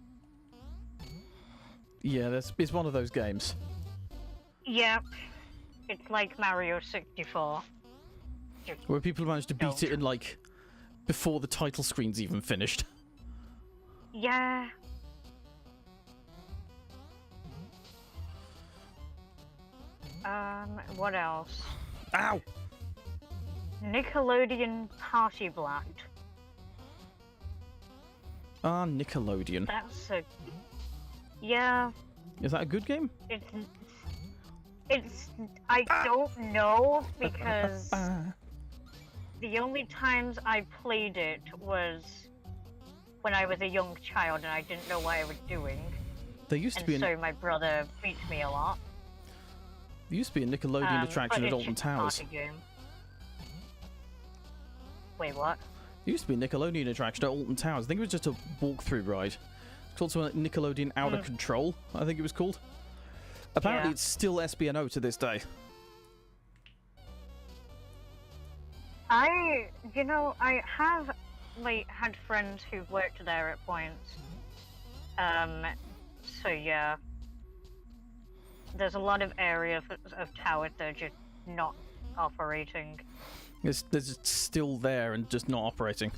Yeah, it's one of those games. Yeah. It's like Mario 64. Where people manage to beat it in, like, before the title screen's even finished. Yeah. What else? Ow! Nickelodeon Party Blast. Ah, Nickelodeon. That's a... Yeah. Is that a good game? It's... I don't know, because... the only times I played it was when I was a young child and I didn't know what I was doing. There used to be so my brother beat me a lot. There used to be a Nickelodeon attraction at Alton Towers. Game. Wait, what? There used to be a Nickelodeon attraction at Alton Towers. I think it was just a walkthrough ride. It's called something like Nickelodeon Out of Control, I think it was called. Apparently it's still SBNO to this day. I have, like, had friends who've worked there at points. So yeah. There's a lot of areas of towers that are just not operating. They're just still there and just not operating.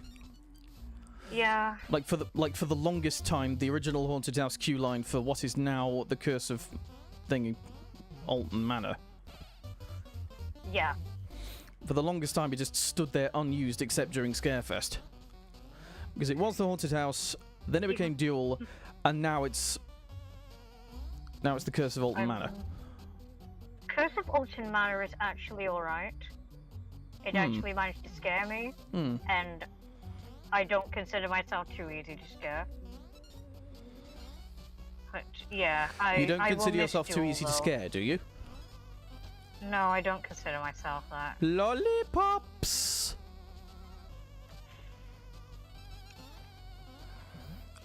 Yeah. Like for the longest time, the original Haunted House queue line for what is now the Curse of Alton Manor. Yeah. For the longest time, it just stood there unused except during Scarefest. Because it was the Haunted House, then it became Duel, and now it's the Curse of Alton Manor. Curse of Alton Manor is actually alright. It actually managed to scare me, and I don't consider myself too easy to scare. But yeah, You don't consider yourself too easy to scare, do you? No, I don't consider myself that. Lollipops!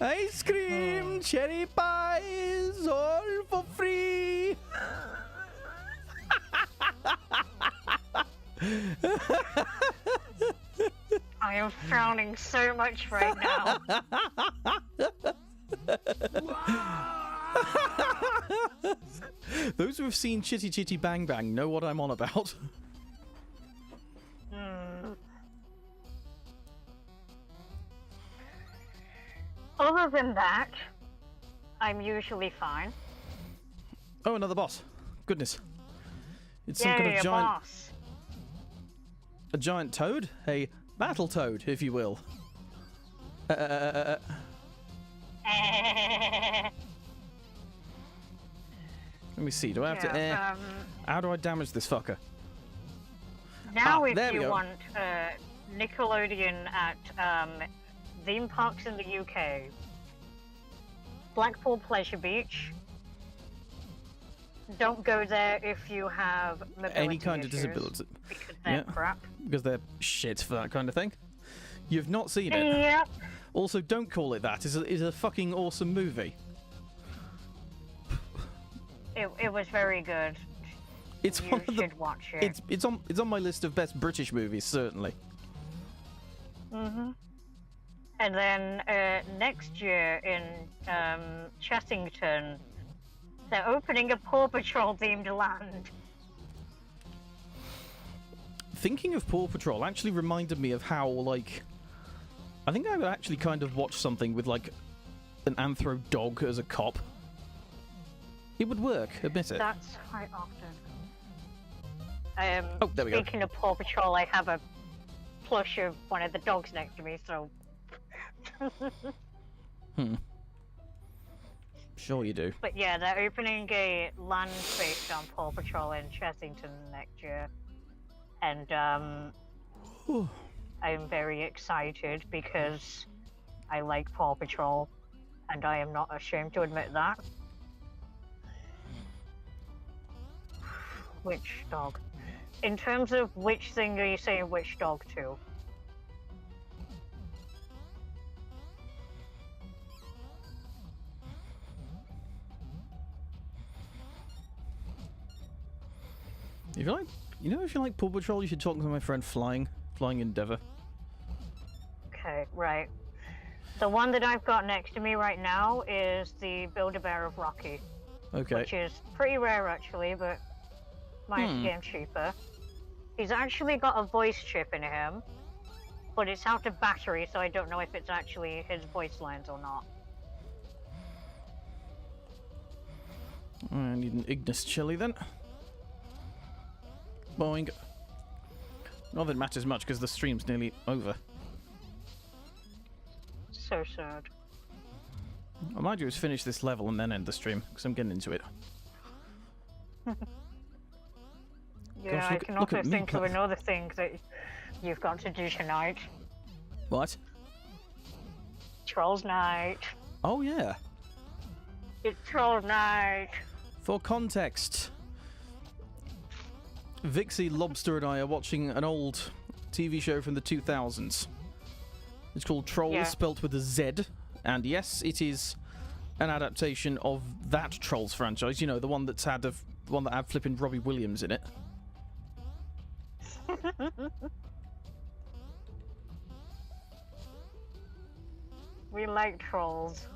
Ice cream, cherry pies, all for free! I am frowning so much right now. Those who have seen Chitty Chitty Bang Bang know what I'm on about. Other than that, I'm usually fine. Oh, another boss. Goodness. It's some Yay, kind of a giant... boss. a giant toad, a battle toad, if you will. Let me see. Do I have to? How do I damage this fucker? Now, if there we you go. want Nickelodeon at theme parks in the UK, Blackpool Pleasure Beach. Don't go there if you have mobility Any kind of issues, disability. because they're crap. Because they're shit for that kind of thing. You've not seen it. Yep. Also, don't call it that. It's a fucking awesome movie. It was very good. It's You one of the. should watch it. It's on my list of best British movies, certainly. And then next year in Chessington, they're opening a Paw Patrol themed land. Thinking of Paw Patrol actually reminded me of how, like, I think I would actually kind of watch something with, like, an anthro dog as a cop. It would work, admit it. That's quite often. Oh, there we go. Speaking of Paw Patrol, I have a plush of one of the dogs next to me, so... Sure you do. But yeah, they're opening a land based on Paw Patrol in Chessington next year. And I'm very excited because I like Paw Patrol, and I am not ashamed to admit that. Which dog? In terms of which thing are you saying which dog to? If you like, if you like Paw Patrol, you should talk to my friend Flying Endeavour. Okay, right. The one that I've got next to me right now is the Build-A-Bear of Rocky. Okay. Which is pretty rare actually, but managed to get him cheaper. He's actually got a voice chip in him, but it's out of battery, so I don't know if it's actually his voice lines or not. I need an Ignis chili then. Boing. Not that it matters much because the stream's nearly over. So sad. I might just finish this level and then end the stream because I'm getting into it. Yeah, Gosh, I look can at also me think of another thing that you've got to do tonight. What? Trolls Night. Oh yeah. It's Trolls Night. For context, Vixie, Lobster, and I are watching an old TV show from the 2000s. It's called Trolls, Yeah. spelt with a Z. And yes, it is an adaptation of that Trolls franchise. You know, the one that had flipping Robbie Williams in it. We like trolls.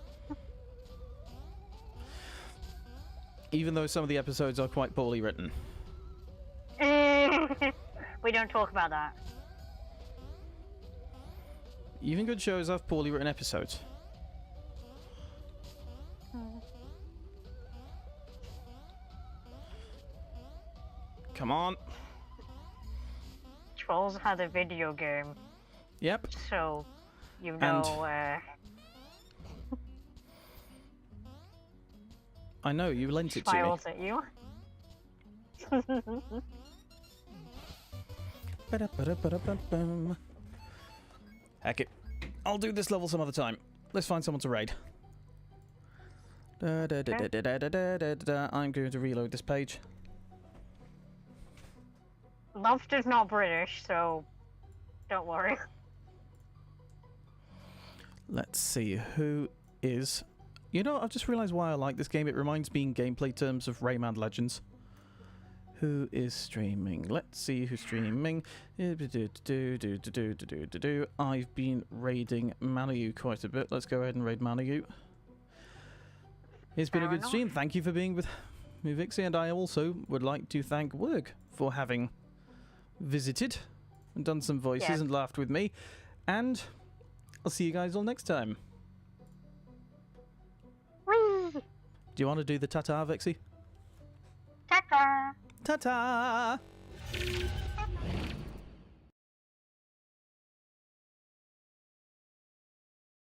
Even though some of the episodes are quite poorly written. We don't talk about that. Even good shows have poorly written episodes. Come on. Trolls had a video game, Yep. so you know. I know, you lent it to me. Smiles at you. Ba-da-ba-da-ba-da-bum. Heck it. I'll do this level some other time. Let's find someone to raid. Da-da-da-da-da-da-da-da-da. I'm going to reload this page. Lobster's not British, so don't worry. Let's see who is... You know, I've just realised why I like this game. It reminds me in gameplay terms of Rayman Legends. Who is streaming? Let's see who's streaming. I've been raiding Manayu quite a bit. Let's go ahead and raid Manayu. It's been a good stream. Thank you for being with me, Vixie. And I also would like to thank Werg for having visited and done some voices and laughed with me. And I'll see you guys all next time. Whee! Do you want to do the ta-ta, Vixie? Ta-ta! Ta-ta!